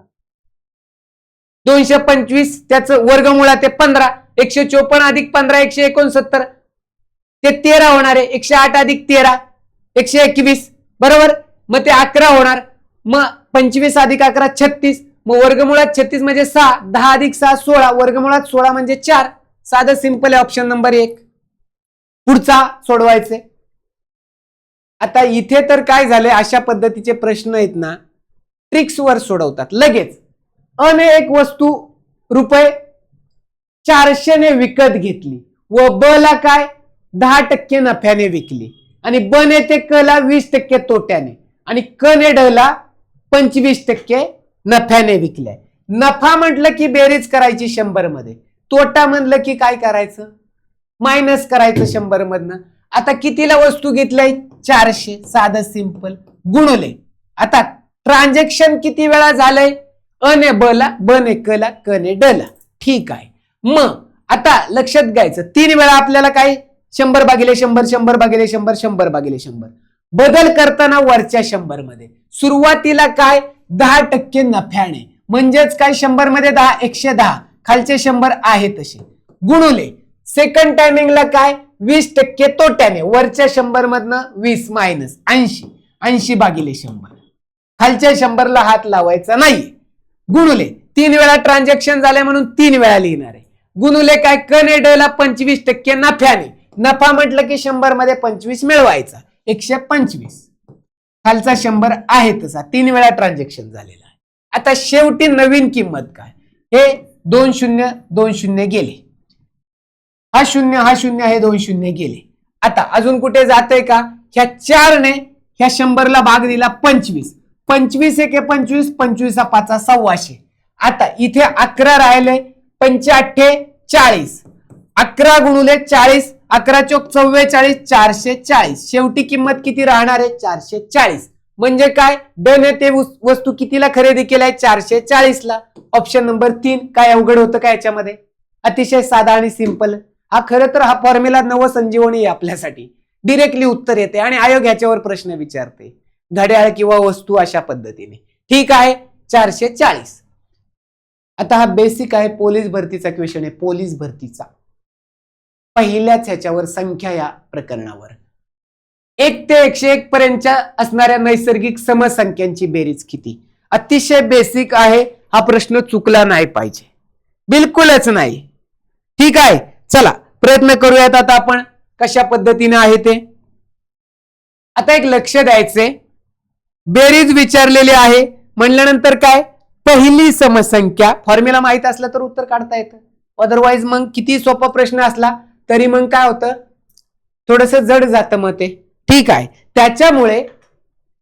225 त्याचं वर्गमुळात आहे 15. 154 अधिक 15 169, ते 13 होणार आहे. 108 अधिक 13 121, बरोबर. मग ते 11 होणार. मग 25 अधिक 11 36. मग वर्गमुळात 36 म्हणजे 6. 10 अधिक 6 16, वर्गमुळात 16 म्हणजे 4. साधं सिंपल आहे, ऑप्शन नंबर 1. पुढचा सोडवायचे. आता इथे तर काय झाले, अशा पद्धतीचे प्रश्न आहेत ना, ट्रिक्स वर सोडवतात लगेच. अने एक वस्तू रुपये 400 ने विकत घेतली व ब ला काय 10% नफ्याने विकली, आणि ब ने ते क ला 20% तोट्याने, आणि क ने ड ला 25% नफ्याने विकल्या. नफा म्हटलं की बेरीज करायची 100 मध्ये, तोटा म्हणलं की काय करायचं? मायनस करायचं 100 मधनं. आता कितीला वस्तू घेतलाय? 400. साधं सिंपल. गुणले. आता ट्रान्झॅक्शन किती वेळा झालंय? अ ने ब ला, ब ने क ला, क ने ड ला. ठीक आहे. मग आता लक्षात घ्यायचं, 3 वेळा आपल्याला काय? 100 भागिले 100, 100 भागिले 100, 100 भागिले 100. बदल करताना वरच्या 100 मध्ये सुरुवातीला काय? 10% नफ्याने, म्हणजेच काय? 100 मध्ये 10 110, खालचे 100 आहे तसे. गुणुले सेकंड टायमिंगला काय? 20% तोट्याने, वरच्या 100 मधनं 20 मायनस 80, 80 भागिले 100, खालच्या 100 ला हात लावायचा नाही. गुणुले 3 वेळा ट्रान्झॅक्शन झाले म्हणून 3 वेळा लिहिणार आहे. गुणुले काय? क ने ड ला 25% नफ्याने, नफा म्हटलं की 100 मध्ये 25 मिळवायचा, 125, खालचा 100 आहे तसा. 3 वेळा ट्रान्झॅक्शन झालेला आहे. आता शेवटी नवीन किंमत काय? हे 2 0 2 0 गेले, हा 0 हा 0, हे 2 0 गेले. आता अजून कुठे जातंय का? ह्या 4 ने ह्या 100 ला भाग दिला 25, 25 1 25, 25 5 1,600. आता इथे 11 राहिले, 5 8 40, 11 गुणुले 40, 11 चोक 44, 440. शेवटी किंमत किती राहणार आहे? 440. म्हणजे काय, डन आहे ते वस्तू कितीला खरेदी केलाय, 440ला. Option number 3. काय अवघड होतं का याच्यामध्ये? अतिशय साधा आणि सिंपल. हा खरं तर हा फॉर्म्युला नवसंजीवनी आहे आपल्यासाठी. डिरेक्टली उत्तर येते आणि आयोग ह्याच्यावर प्रश्न विचारते, घड्याळ किंवा वस्तू अशा पद्धतीने. ठीक आहे, 440. आता हा बेसिक आहे, पोलीस भरतीचा क्वेश्चन आहे. पोलीस भरतीचा पहिल्याच ह्याच्यावर संख्या या प्रकरणावर 1 ते 101 पर्यंत असणाऱ्या नैसर्गिक समसंख्यांची बेरीज किती? अतिशय बेसिक आहे हा प्रश्न, चुकला नाही पाहिजे, बिलकुलच नाही. ठीक आहे, चला प्रयत्न करूयात आता आपण कशा पद्धतीने आहे ते. आता एक लक्ष द्यायचे, बेरीज विचारलेली आहे म्हणल्यानंतर काय, पहिली समसंख्या. फॉर्म्युला माहित असला तर उत्तर काढता येतं, अदरवाईज मग किती सोपा प्रश्न असला तरी मग काय होतं, थोडस जड जातं मग ते. ठीक आहे, त्याच्यामुळे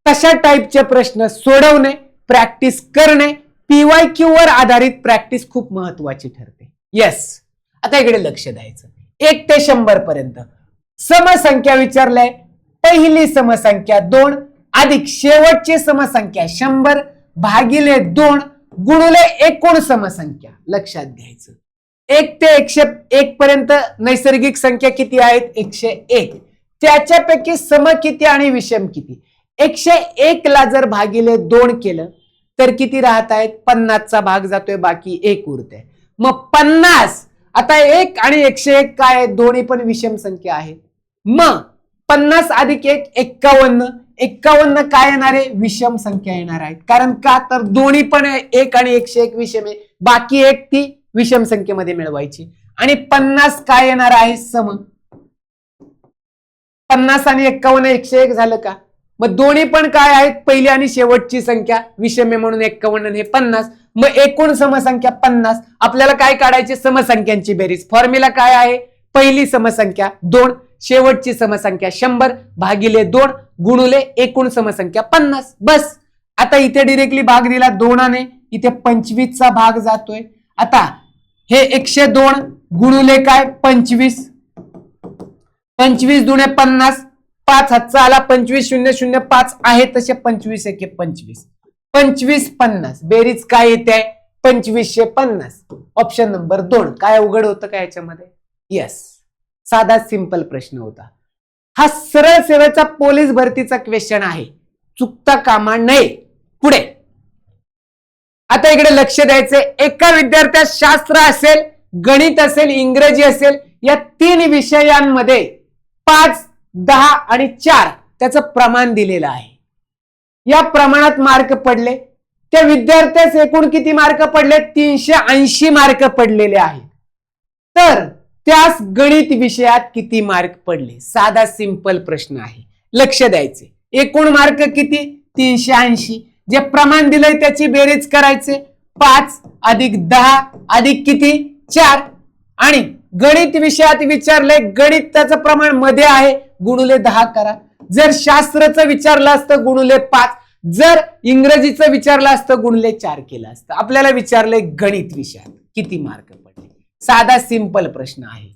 तशा टाईपचे प्रश्न सोडवणे, प्रॅक्टिस करणे, PYQ वर आधारित प्रॅक्टिस खूप महत्वाची ठरते. येस, आता इकडे लक्ष द्यायचं. 1 ते 100 पर्यंत समसंख्या विचारलंय. पहिली समसंख्या 2 अधिक शेवटची समसंख्या 100 भागिले 2 गुणिले एकूण समसंख्या. लक्षात घ्यायचं, 1 ते 101 पर्यंत नैसर्गिक संख्या किती आहेत, 101. त्याच्यापैकी सम किती आणि विषम किती? 101 ला जर भागिले 2 केलं तर किती राहत आहेत, 50चा भाग जातोय, बाकी 1 उरते. मग 50. आता 1 आणि 101 काय आहेत, दोन्ही पण विषम संख्या आहेत. मग 50 अधिक 1 51. 51 काय येणार आहे, विषम संख्या येणार आहेत. कारण का, तर दोन्ही पण 1 आणि 101 विषम आहे, बाकी 1 ती विषम संख्येमध्ये मिळवायची. आणि 50 काय येणार आहे, सम. 50 आणि 51 101 झालं का? मग दोन्ही पण काय आहेत, पहिली आणि शेवटची संख्या विषम आहे म्हणून 51 आणि हे 50. मग एकूण समसंख्या 50. आपल्याला काय काढायची, समसंख्यांची बेरीज. फॉर्म्युला काय आहे, पहिली समसंख्या 2, शेवटची समसंख्या 100 भागिले 2 गुणिले एकूण समसंख्या 50. बस. आता इथे डिरेक्टली भाग दिला 2 ने, इथे 25चा भाग जातोय. आता हे 102 गुणिले काय, 25. 25 दुणे 50, 5 हातचा आला, 25,005 आहे तसे 25 एके 25. 25 50 बेरीज काय येते, 2550. Option number 2. काय अवघड होतं का याच्यामध्ये? येस, साधा सिंपल प्रश्न होता हा. सरळ सेवेचा पोलीस भरतीचा क्वेश्चन आहे, चुकता कामा नये. पुढे आता इकडे लक्ष द्यायचे, एका विद्यार्थ्यास शास्त्र असेल, गणित असेल, इंग्रजी असेल, या 3 विषयांमध्ये 5, 10 आणि 4 त्याचं प्रमाण दिलेलं आहे. या प्रमाणात मार्क पडले, त्या विद्यार्थ्यास एकूण किती मार्क पडले, 380 मार्क पडलेले आहेत. तर त्यास गणित विषयात किती मार्क पडले? साधा सिंपल प्रश्न आहे, लक्ष द्यायचे. एकूण मार्क किती, 380. जे प्रमाण दिलंय त्याची बेरीज करायचे, 5 अधिक 10 अधिक किती, 4. आणि गणित विषयात विचारलंय, गणिताचं प्रमाण मध्ये आहे, गुणिले 10 करा. जर शास्त्राचं विचारलं असतं गुणिले 5, जर इंग्रजीचं विचारलं असतं गुणिले 4 केलं असतं. आपल्याला विचारलंय गणित विषयात किती मार्क पडले. साधा सिंपल प्रश्न आहे.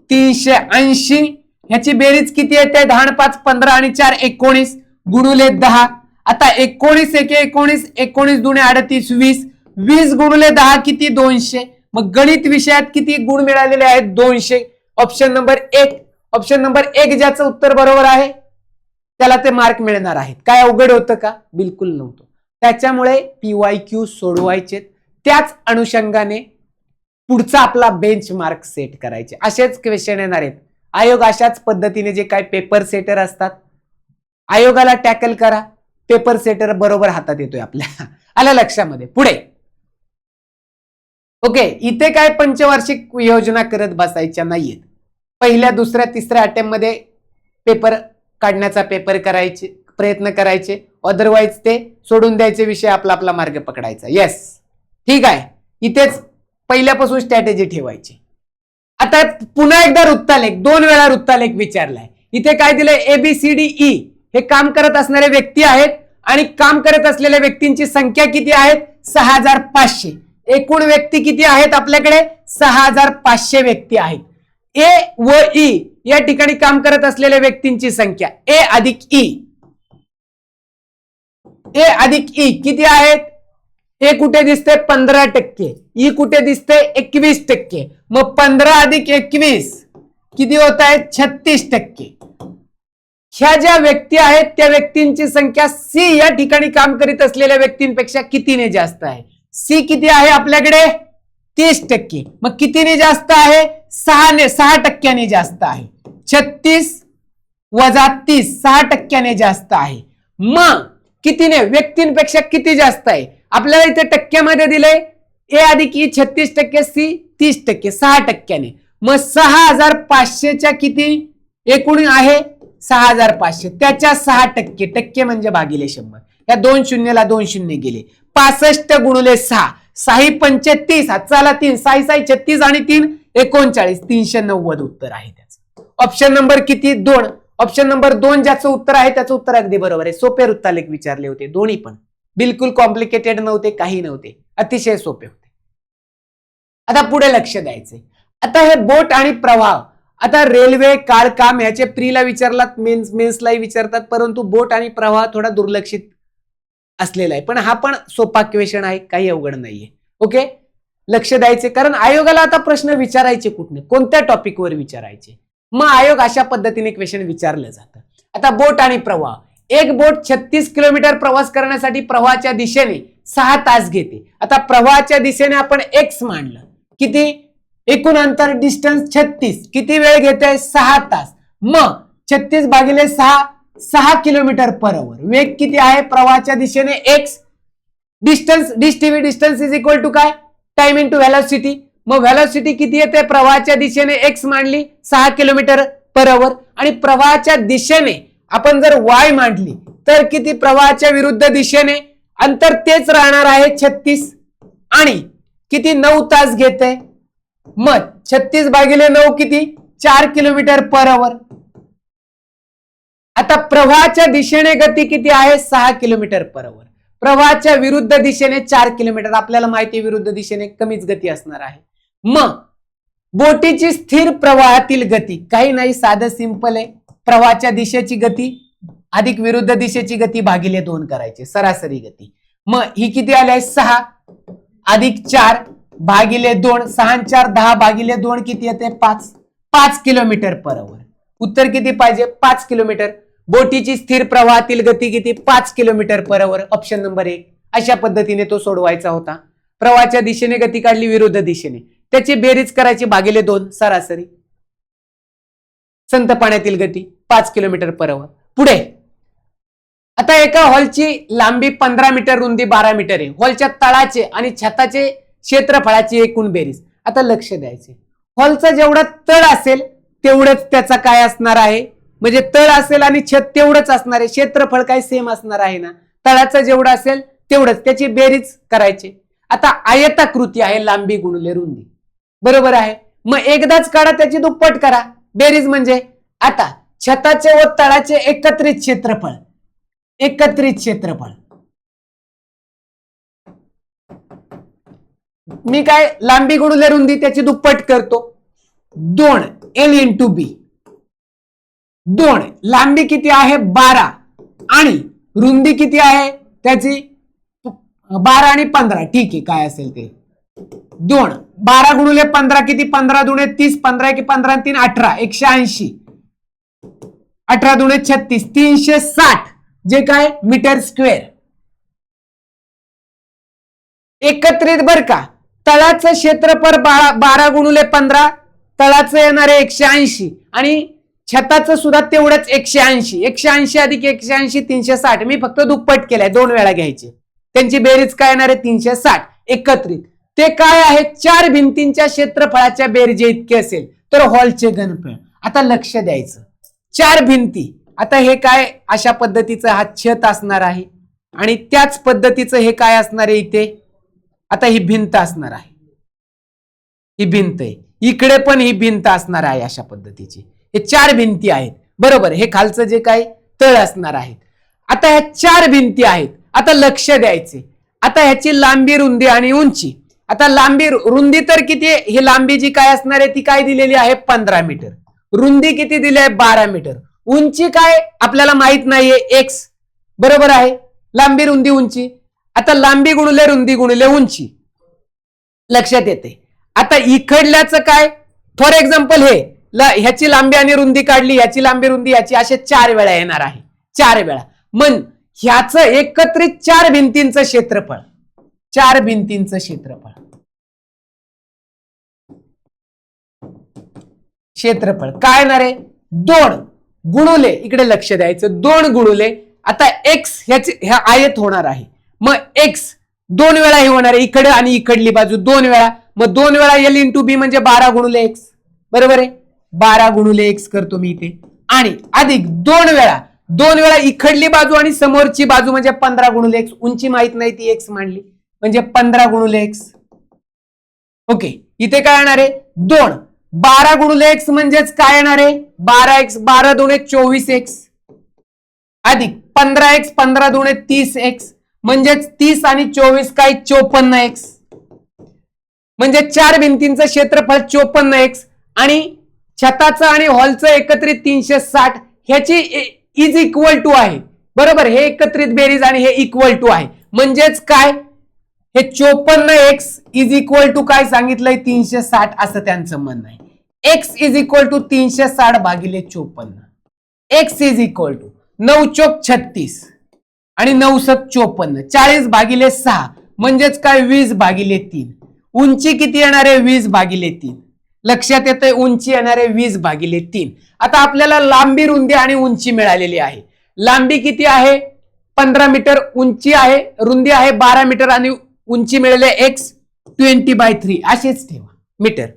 380 ह्याची बेरीज किती येते, 10 5 15 आणि 4 19 गुणिले 10. आता 19 एके 19, 19 दुणे 38, 20. 20 गुणिले 10 किती, 200. मग गणित विषयात किती गुण मिळालेले आहेत, 200. Option number 1. ऑप्शन नंबर 1 ज्याचं उत्तर बरोबर आहे त्याला ते मार्क मिळणार आहेत. काय अवघड होतं का? बिलकुल नव्हतं. त्याच्यामुळे PYQ सोडवायचे, त्याच अनुषंगाने पुढचा आपला बेंच मार्क सेट करायचे. असेच क्वेश्चन येणार आहेत. आयोग अशाच पद्धतीने जे काय पेपर सेटर असतात, आयोगाला टॅकल करा, पेपर सेटर बरोबर हातात येतोय आपल्या. आला लक्षामध्ये. पुढे ओके, इथे काय पंचवार्षिक योजना करत बसायच्या नाहीयेत. पहिल्या, दुसऱ्या, तिसऱ्या अटेम्प्ट मध्ये पेपर काढण्याचा करायचे प्रयत्न करायचे, अदरवाईज ते सोडून द्यायचे, विषय आपला आपला मार्ग पकडायचा. येस, ठीक आहे. इथेच पहिल्यापासून स्ट्रॅटेजी ठेवायची. आता पुन्हा एकदा वृत्तालेख, 2 वेळा वृत्तालेख विचारलाय. इथे काय दिलंय, ABCDE हे काम करत असणारे व्यक्ती आहेत आणि काम करत असलेल्या व्यक्तींची संख्या किती आहेत, 6500. एकूण व्यक्ती किती आहेत आपल्याकडे, 6500 व्यक्ती आहेत. ए व ई या ठिकाणी काम करत असलेल्या व्यक्तींची संख्या A अधिक E. ए अधिक ई किती आहेत? ए कुठे दिसते 15%, ई कुठे दिसते 21%. मग 15 अधिक 21 किती होत आहे? 36%. ह्या ज्या व्यक्ती आहेत त्या व्यक्तींची संख्या सी या ठिकाणी काम करीत असलेल्या व्यक्तींपेक्षा कितीने जास्त आहे? सी किती आहे आपल्याकडे? 30%. मग कितीने जास्त आहे? 6% जास्त आहे. 36 वजा 30 6% जास्त आहे. मग कितीने? व्यक्तींपेक्षा किती जास्त आहे? आपल्याला इथे टक्क्यामध्ये दिलंय ए अधिक ई 36%, सी 30%, 6%. मग 6500च्या किती एकूण आहे? 6500 त्याच्या 6%. टक्के म्हणजे भागिले 100. या 2 शून्यला 2 शून्य गेले. 65 गुणिले 6 6 35 हाताला 3 6 6 36 आणि 3 39 390 उत्तर आहे त्याचं. ऑप्शन नंबर किती? 2. ऑप्शन नंबर 2 ज्याचं उत्तर आहे त्याचं उत्तर अगदी बरोबर आहे. सोपे वृत्तालेख विचारले होते दोन्ही पण. बिलकुल कॉम्प्लिकेटेड नव्हते, काही नव्हते, अतिशय सोपे होते. आता पुढे लक्ष द्यायचे. आता हे बोट आणि प्रवाह, आता रेल्वे काळ काम याचे प्रीला विचारलात, मेन्सलाही विचारतात, परंतु बोट आणि प्रवाह थोडा दुर्लक्षित असलेला आहे. पण हा पण सोपा क्वेश्चन आहे, काही अवघड नाहीये. ओके, लक्ष द्यायचे, कारण आयोगाला आता प्रश्न विचारायचे कुठले, कोणत्या टॉपिकवर विचारायचे. मग आयोग अशा पद्धतीने क्वेश्चन विचारलं जातं. आता बोट आणि प्रवाह, एक बोट 36 किलोमीटर प्रवास करण्यासाठी प्रवाहाच्या दिशेने 6 तास घेते. आता प्रवाहाच्या दिशेने आपण एक्स मांडलं, किती एकूण अंतर डिस्टन्स 36, किती वेळ घेते? 6 तास. मग 36 भागिले 6 किलोमीटर पर आवर. वेग किती आहे प्रवाहाच्या दिशेने? X. Distance distance is equal to काय? Time into velocity. मग व्हेलॉसिटी किती येते? प्रवाहाच्या दिशेने एक्स मांडली 6 किलोमीटर पर आवर, आणि प्रवाहाच्या दिशेने आपण जर वाय मांडली तर किती? प्रवाहाच्या विरुद्ध दिशेने अंतर तेच राहणार आहे 36, आणि किती? 9 तास घेते. मग 36 भागिले 9 किती? 4 किलोमीटर पर आवर. आता प्रवाहाच्या दिशेने गती किती आहे? 6 किलोमीटर पर आवर. प्रवाहाच्या विरुद्ध दिशेने 4 किलोमीटर. आपल्याला माहिती आहे विरुद्ध दिशेने कमीच गती असणार आहे. मग बोटीची स्थिर प्रवाहातील गती काही नाही, साधं सिंपल आहे. प्रवाहाच्या दिशेची गती अधिक विरुद्ध दिशेची गती भागिले 2 करायचे, सरासरी गती. मग ही किती आली आहे? 6 अधिक 4 भागिले 2, 6 4 10 भागिले 2 किती येते? 5 किलोमीटर पर आवर. उत्तर किती पाहिजे? 5 किलोमीटर. बोटीची स्थिर प्रवाहातील गती किती? 5 kilometre per hour. Option number 1. अशा पद्धतीने तो सोडवायचा होता. प्रवाहाच्या दिशेने गती काढली विरुद्ध दिशेने, त्याची बेरीज करायची भागिले 2 सरासरी. संत पाण्यातील गती 5 किलोमीटर पर आवर. पुढे आता एका हॉलची लांबी 15 मीटर, रुंदी 12 मीटर आहे. हॉलच्या तळाचे आणि छताचे क्षेत्रफळाची एकूण बेरीज. आता लक्ष द्यायचे, हॉलचा जेवढा तळ असेल तेवढंच त्याचा काय असणार आहे? म्हणजे तळ असेल आणि छत तेवढंच असणार आहे. क्षेत्रफळ काय सेम असणार आहे ना, तळाचं जेवढं असेल तेवढंच, त्याची बेरीज करायची. आता आयताकृती आहे, लांबी गुणिले रुंदी, बरोबर आहे. मग एकदाच काढा, त्याची दुप्पट करा. बेरीज म्हणजे आता छताचे व तळाचे एकत्रित क्षेत्रफळ, मी काय लांबी गुणिले रुंदी त्याची दुप्पट करतो. 2 L इंटू बी. 2 लांबी किती आहे? 12 आणि रुंदी किती आहे त्याची? 12 आणि 15, ठीक आहे, काय असेल ते. 2 12 गुणिले 15 किती? 15 दुणे 30, 15 की 15 3 18, 180. 18 दुणे 36, 360, जे काय मीटर स्क्वेअर. एकत्रित बर का. तळाचं क्षेत्रफळ 12 गुणिले 15, तळाचं येणार आहे 180 आणि छताचं सुद्धा तेवढंच 180. 180 अधिक 180 360. मी फक्त दुप्पट केलंय, 2 वेळा घ्यायचे. त्यांची बेरीज काय येणार आहे? 360 एकत्रित. ते काय आहे? 4 भिंतींच्या क्षेत्रफळाच्या बेरजे इतके असेल तर हॉलचे घनफळ. आता लक्ष द्यायचं, 4 भिंती. आता हे काय अशा पद्धतीचं हा छत असणार आहे आणि त्याच पद्धतीचं हे काय असणार आहे इथे? आता ही भिंत असणार आहे, ही भिंत आहे. इकडे पण ही भिंत असणार आहे अशा पद्धतीची. हे 4 भिंती आहेत, बरोबर. हे खालचं जे काय तळ असणार आहे. आता ह्या 4 भिंती आहेत. आता लक्ष द्यायचे, आता ह्याची लांबी, रुंदी आणि उंची. आता लांबी रुंदी तर किती? ही लांबी जी काय असणार आहे ती काय दिलेली आहे? 15 मीटर. रुंदी किती दिली आहे? 12 मीटर. उंची काय आपल्याला माहित नाहीये, एक्स, बरोबर आहे. लांबी रुंदी उंची. आता लांबी गुणुले रुंदी गुणुले उंची लक्षात येते. आता इकडल्याचं काय, फॉर एक्झाम्पल ह्याची लांबी आणि रुंदी काढली, ह्याची लांबी रुंदी ह्याची, असे 4 वेळा येणार आहे. 4 वेळा. मग ह्याचं एकत्रित 4 भिंतींचं क्षेत्रफळ, 4 भिंतींचं क्षेत्रफळ, क्षेत्रफळ काय येणार आहे, 2 गुणुले, इकडे लक्ष द्यायचं, 2 गुणुले, आता एक्स ह्या आयत होणार आहे. मग एक्स 2 वेळा हे होणार आहे, इकडे आणि इकडली बाजू 2 वेळा. मग 2 वेळा एल इंटू बी म्हणजे 12 गुणुले एक्स. बरोबर आहे, 12 गुणुले एक्स करतो मी इथे. आणि अधिक 2 वेळा इकडली बाजू आणि समोरची बाजू म्हणजे 15 गुणुले एक्स. उंची माहित नाही ती एक्स मांडली म्हणजे 15 गुणुले एक्स. ओके, इथे काय येणार आहे 2. 12 गुणुले एक्स म्हणजेच काय येणार आहे 12 एक्स, 12 दुणे 24 एक्स, अधिक 15 एक्स, 15 दुणे 30 एक्स म्हणजेच 30 आणि 24 काय 54 एक्स. म्हणजे 4 भिंतींचं क्षेत्रफळ 54 एक्स आणि छताचं आणि हॉलचं एकत्रित 360 ह्याची इज इक्वल टू आहे. बरोबर, हे एकत्रित बेरीज आणि हे इक्वल टू आहे. म्हणजेच काय, हे 54 एक्स इज इक्वल टू काय सांगितलंय 360 असं त्यांचं म्हणणं आहे. एक्स इज इक्वल टू 360 भागिले 54. एक्स इज इक्वल टू 9 चोक 36 आणि 9 सक 54, 40 भागिले 6 म्हणजेच काय 20 भागिले 3. उंची किती येणार आहे 20 भागिले 3. लक्षात येतंय, उंची येणार आहे 20 भागिले 3. आता आपल्याला लांबी रुंदी आणि उंची मिळालेली आहे. लांबी किती आहे 15 मीटर, उंची आहे रुंदी आहे 12 मीटर आणि उंची मिळाले एक्स 20/3 असेच ठेवा मीटर.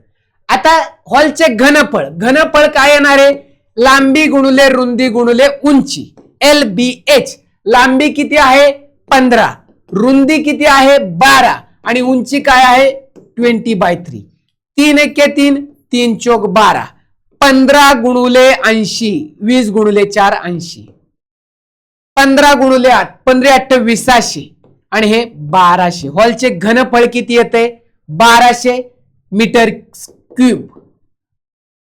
आता हॉलचे घनफळ काय येणार आहे लांबी गुणुले रुंदी गुणुले उंची LBH. लांबी किती आहे 15, रुंदी किती आहे 12 आणि उंची काय आहे 20/3. 3 एके 3, 3 चोक 12, 15 गुणुले 80, 20 गुणुले 4 80, 15 गुणुले 8, 15 8 200 आणि हे 1200. हॉलचे घनफळ किती येते 1200 मीटर क्यूब.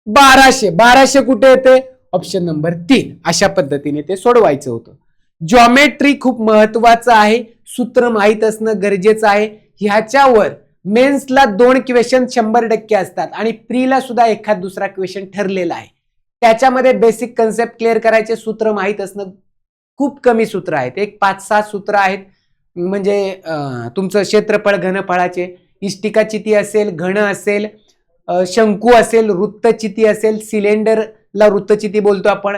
1200 कुठे येते ऑप्शन नंबर 3. अशा पद्धतीने ते सोडवायचं होतं. जॉमेट्री खूप महत्वाचं आहे, सूत्र माहित असणं गरजेचं आहे. ह्याच्यावर मेन्सला 2 क्वेश्चन 100% असतात आणि प्रीला सुद्धा एखाद दुसरा क्वेश्चन ठरलेला आहे. त्याच्यामध्ये बेसिक कन्सेप्ट क्लिअर करायचे, सूत्र माहित असणं. खूप कमी सूत्र आहेत, एक 5-6 सूत्र आहेत. म्हणजे तुमचं क्षेत्रफळ घनफळाचे, इष्टिकाचिती असेल, घन असेल, शंकू असेल, वृत्तचिती असेल, सिलेंडरला वृत्तचिती बोलतो आपण,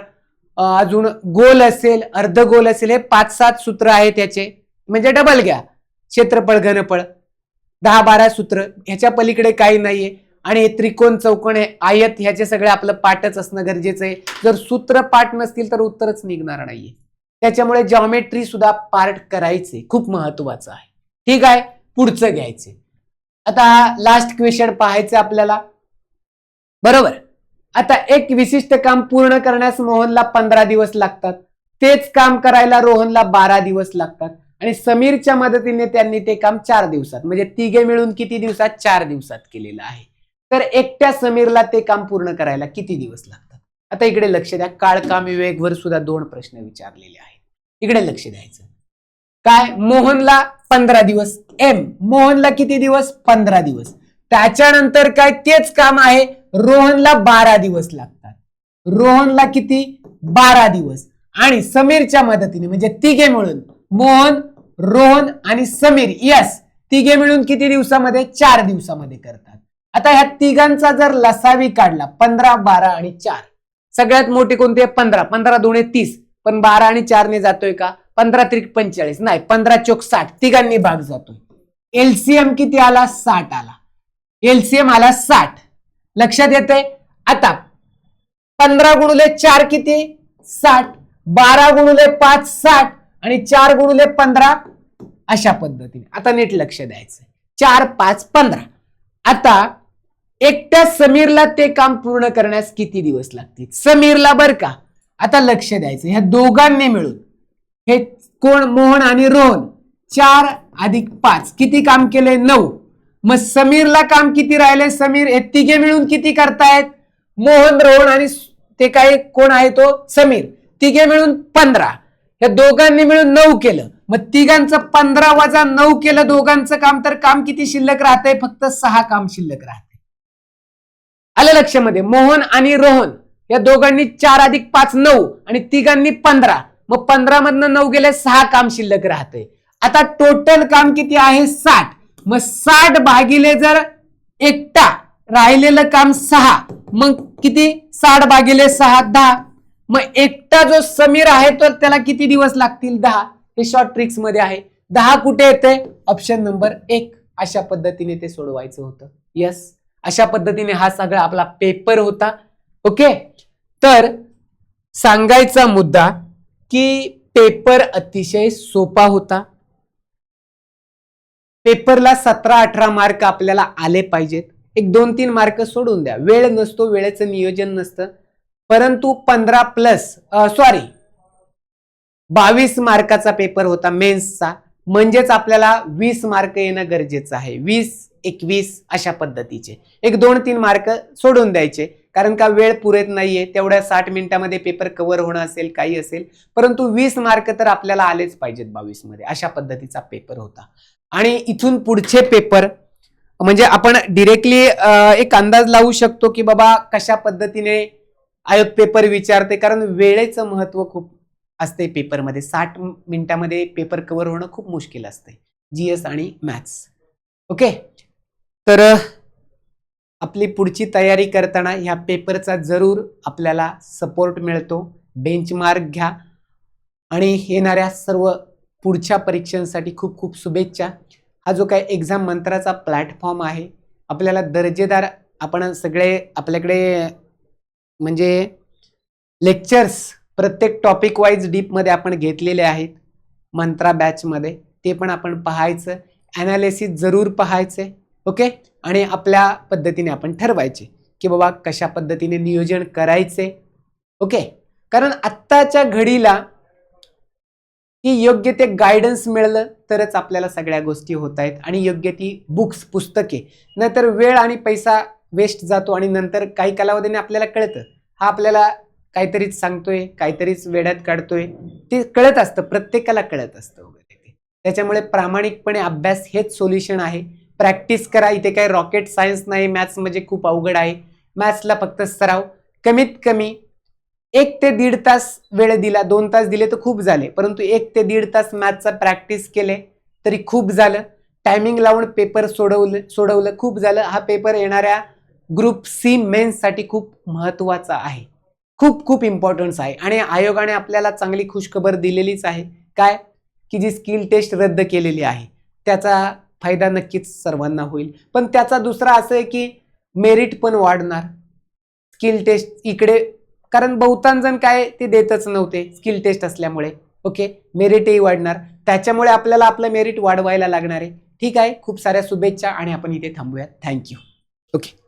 अजून गोल असेल, अर्धगोल असेल, हे 5-7 सूत्र आहेत त्याचे. म्हणजे डबल घ्या क्षेत्रफळ घनफळ 10-12 सूत्र, ह्याच्या पलीकडे काही नाहीये. आणि हे त्रिकोण चौकोन आयत ह्याचे सगळे आपलं पाठच असणं गरजेचं आहे. जर सूत्र पाठ नसतील तर उत्तरच निघणार नाहीये. त्याच्यामुळे जॉमेट्री सुद्धा पार्ट करायचे खूप महत्वाचं आहे. ठीक आहे, पुढचं घ्यायचे. आता लास्ट क्वेश्चन पाहायचं आपल्याला. बरोबर, आता एक विशिष्ट काम पूर्ण करण्यास मोहनला 15 दिवस लागतात, तेच काम करायला रोहनला 12 दिवस लागतात आणि समीरच्या मदतीने त्यांनी ते काम 4 दिवसात, म्हणजे तिघे मिळून किती दिवसात 4 दिवसात केलेलं आहे. तर एकट्या समीरला ते काम पूर्ण करायला किती दिवस लागतात. आता इकडे लक्ष द्या, काळ काम विवेकवर सुद्धा 2 प्रश्न विचारलेले आहेत. इकडे लक्ष द्यायचं. काय, मोहनला 15 दिवस, मोहनला किती दिवस 15 दिवस. त्याच्यानंतर काय तेच काम आहे रोहनला 12 दिवस लागतात. रोहनला किती 12 दिवस आणि समीरच्या मदतीने म्हणजे तिघे मिळून मोहन, रोहन आणि समीर, यस, तिघे मिळून किती दिवसामध्ये 4 दिवसामध्ये करतात. आता ह्या तिघांचा जर लसावी काढला 15, 12 आणि 4, सगळ्यात मोठी कोणती आहे 15, 15 दुणे 30, पण 12 आणि 4 ने जातोय का 15 त्रिक 45, नाही 15 चोक 60, तिघांनी भाग जातोय. एलसीएम किती आला 60 आला, एलसीएम आला 60. लक्षात येते. आता 15 गुणुले 4 किती 60, 12 गुणुले 5 60 आणि 4 गुणुले 15 अशा पद्धतीने. आता नीट लक्ष द्यायचं. 4 5 15. आता एकट्या समीरला ते काम पूर्ण करण्यास किती दिवस लागतील समीरला, बर का. आता लक्ष द्यायचं, ह्या दोघांनी मिळून हे कोण मोहन आणि रोहन 4 अधिक 5 किती काम केले 9. मग समीरला काम किती राहिले, समीर हे तिघे मिळून किती करतायत मोहन, रोहन आणि ते काय कोण आहे तो समीर, तिघे मिळून 15. या दोघांनी मिळून 9 केलं, मग तिघांचं 15 वजा 9 केलं दोघांचं काम, तर काम किती शिल्लक राहतंय? फक्त 6 काम शिल्लक राहते. आलं लक्षामध्ये? मोहन आणि रोहन या दोघांनी 4 अधिक 5 9 आणि तिघांनी 15, मग 15 मधनं 9 गेले, 6 काम शिल्लक राहते. आता टोटल काम किती आहे? 60. मग 60 भागिले जर एकटा राहिलेलं काम 6, मग किती? 60 भागिले 6 10. मग एकटा जो समीर आहे तर त्याला किती दिवस लागतील? 10. हे शॉर्ट ट्रिक्स मध्ये आहे. 10 कुठे येते? Option number 1. अशा पद्धतीने ते सोडवायचं होतं. यस, अशा पद्धतीने हा सगळा आपला पेपर होता. ओके, तर सांगायचा मुद्दा की पेपर अतिशय सोपा होता. पेपरला 17-18 मार्क आपल्याला आले पाहिजेत. एक 2-3 मार्क सोडून द्या, वेळ नसतो, वेळेचं नियोजन नसतं. परंतु 22 मार्काचा पेपर होता मेन्सचा, म्हणजेच आपल्याला 20 मार्क येणं गरजेचं आहे. 20-21 अशा पद्धतीचे एक 2-3 मार्क सोडून द्यायचे, कारण का वेळ पुरेत नाहीये. तेवढ्या 60 मिनिटांमध्ये पेपर कव्हर होणं असेल, काही असेल, परंतु 20 मार्क तर आपल्याला आलेच पाहिजेत 22 मध्ये. अशा पद्धतीचा पेपर होता. आणि इथून पुढचे पेपर म्हणजे आपण डिरेक्टली एक अंदाज लावू शकतो की बाबा कशा पद्धतीने आयोग पेपर विचारते, कारण वेळेचं महत्व खूप असते पेपरमध्ये. 60 मिनिटांमध्ये पेपर कव्हर होणं खूप मुश्किल असते, जीएस आणि मॅथ्स. ओके, तर आपली पुढची तयारी करताना ह्या पेपरचा जरूर आपल्याला सपोर्ट मिळतो. बेंचमार्क घ्या आणि येणाऱ्या सर्व पुढच्या परीक्षांसाठी खूप खूप शुभेच्छा. हा जो काही एक्झाम मंत्राचा प्लॅटफॉर्म आहे, आपल्याला दर्जेदार आपण सगळे आपल्याकडे म्हणजे लेक्चर्स प्रत्येक टॉपिक वाईज डीपमध्ये आपण घेतलेले आहेत मंत्रा बॅचमध्ये. ते पण आपण पाहायचं, ॲनालिसिस जरूर पाहायचे. ओके, आणि आपल्या पद्धतीने आपण ठरवायचे की बाबा कशा पद्धतीने नियोजन करायचे. ओके, कारण आत्ताच्या घडीला की योग्य ते गायडन्स मिळालं तरच आपल्याला सगळ्या गोष्टी होत आहेत, आणि योग्य ती बुक्स, पुस्तके, नाहीतर वेळ आणि पैसा वेस्ट जातो आणि नंतर काही कालावधीने आपल्याला कळतं हा आपल्याला काहीतरीच सांगतोय, काहीतरीच वेड्यात काढतोय. ते कळत असतं, प्रत्येकाला कळत असतं वगैरे. त्याच्यामुळे प्रामाणिकपणे अभ्यास हेच सोल्युशन आहे. प्रॅक्टिस करा. इथे काही रॉकेट सायन्स नाही. मॅथ्स म्हणजे खूप अवघड आहे. मॅथ्सला फक्त सराव, कमीत कमी 1 ते 1.5 तास वेळ दिला, 2 तास दिले तर खूप झाले, परंतु 1 ते 1.5 तास मॅथ्सचा प्रॅक्टिस केले तरी खूप झालं. टायमिंग लावून पेपर सोडवलं खूप झालं. हा पेपर येणाऱ्या ग्रुप सी मेन्स साठी खूप महत्वाचा आहे, खूप खूप इम्पॉर्टन्स आहे. आणि आयोगाने आपल्याला चांगली खुशखबर दिलेलीच आहे, काय की जी स्किल टेस्ट रद्द केलेली आहे त्याचा फायदा नक्कीच सर्वांना होईल. पण त्याचा दुसरा असं आहे की मेरिट पण वाढणार स्किल टेस्ट इकडे, कारण बहुतांश जण काय ते देतच नव्हते स्किल टेस्ट असल्यामुळे. ओके, मेरिटही वाढणार, त्याच्यामुळे आपल्याला आपलं मेरिट वाढवायला लागणार आहे. ठीक आहे, खूप साऱ्या शुभेच्छा आणि आपण इथे थांबूयात. थँक्यू. ओके.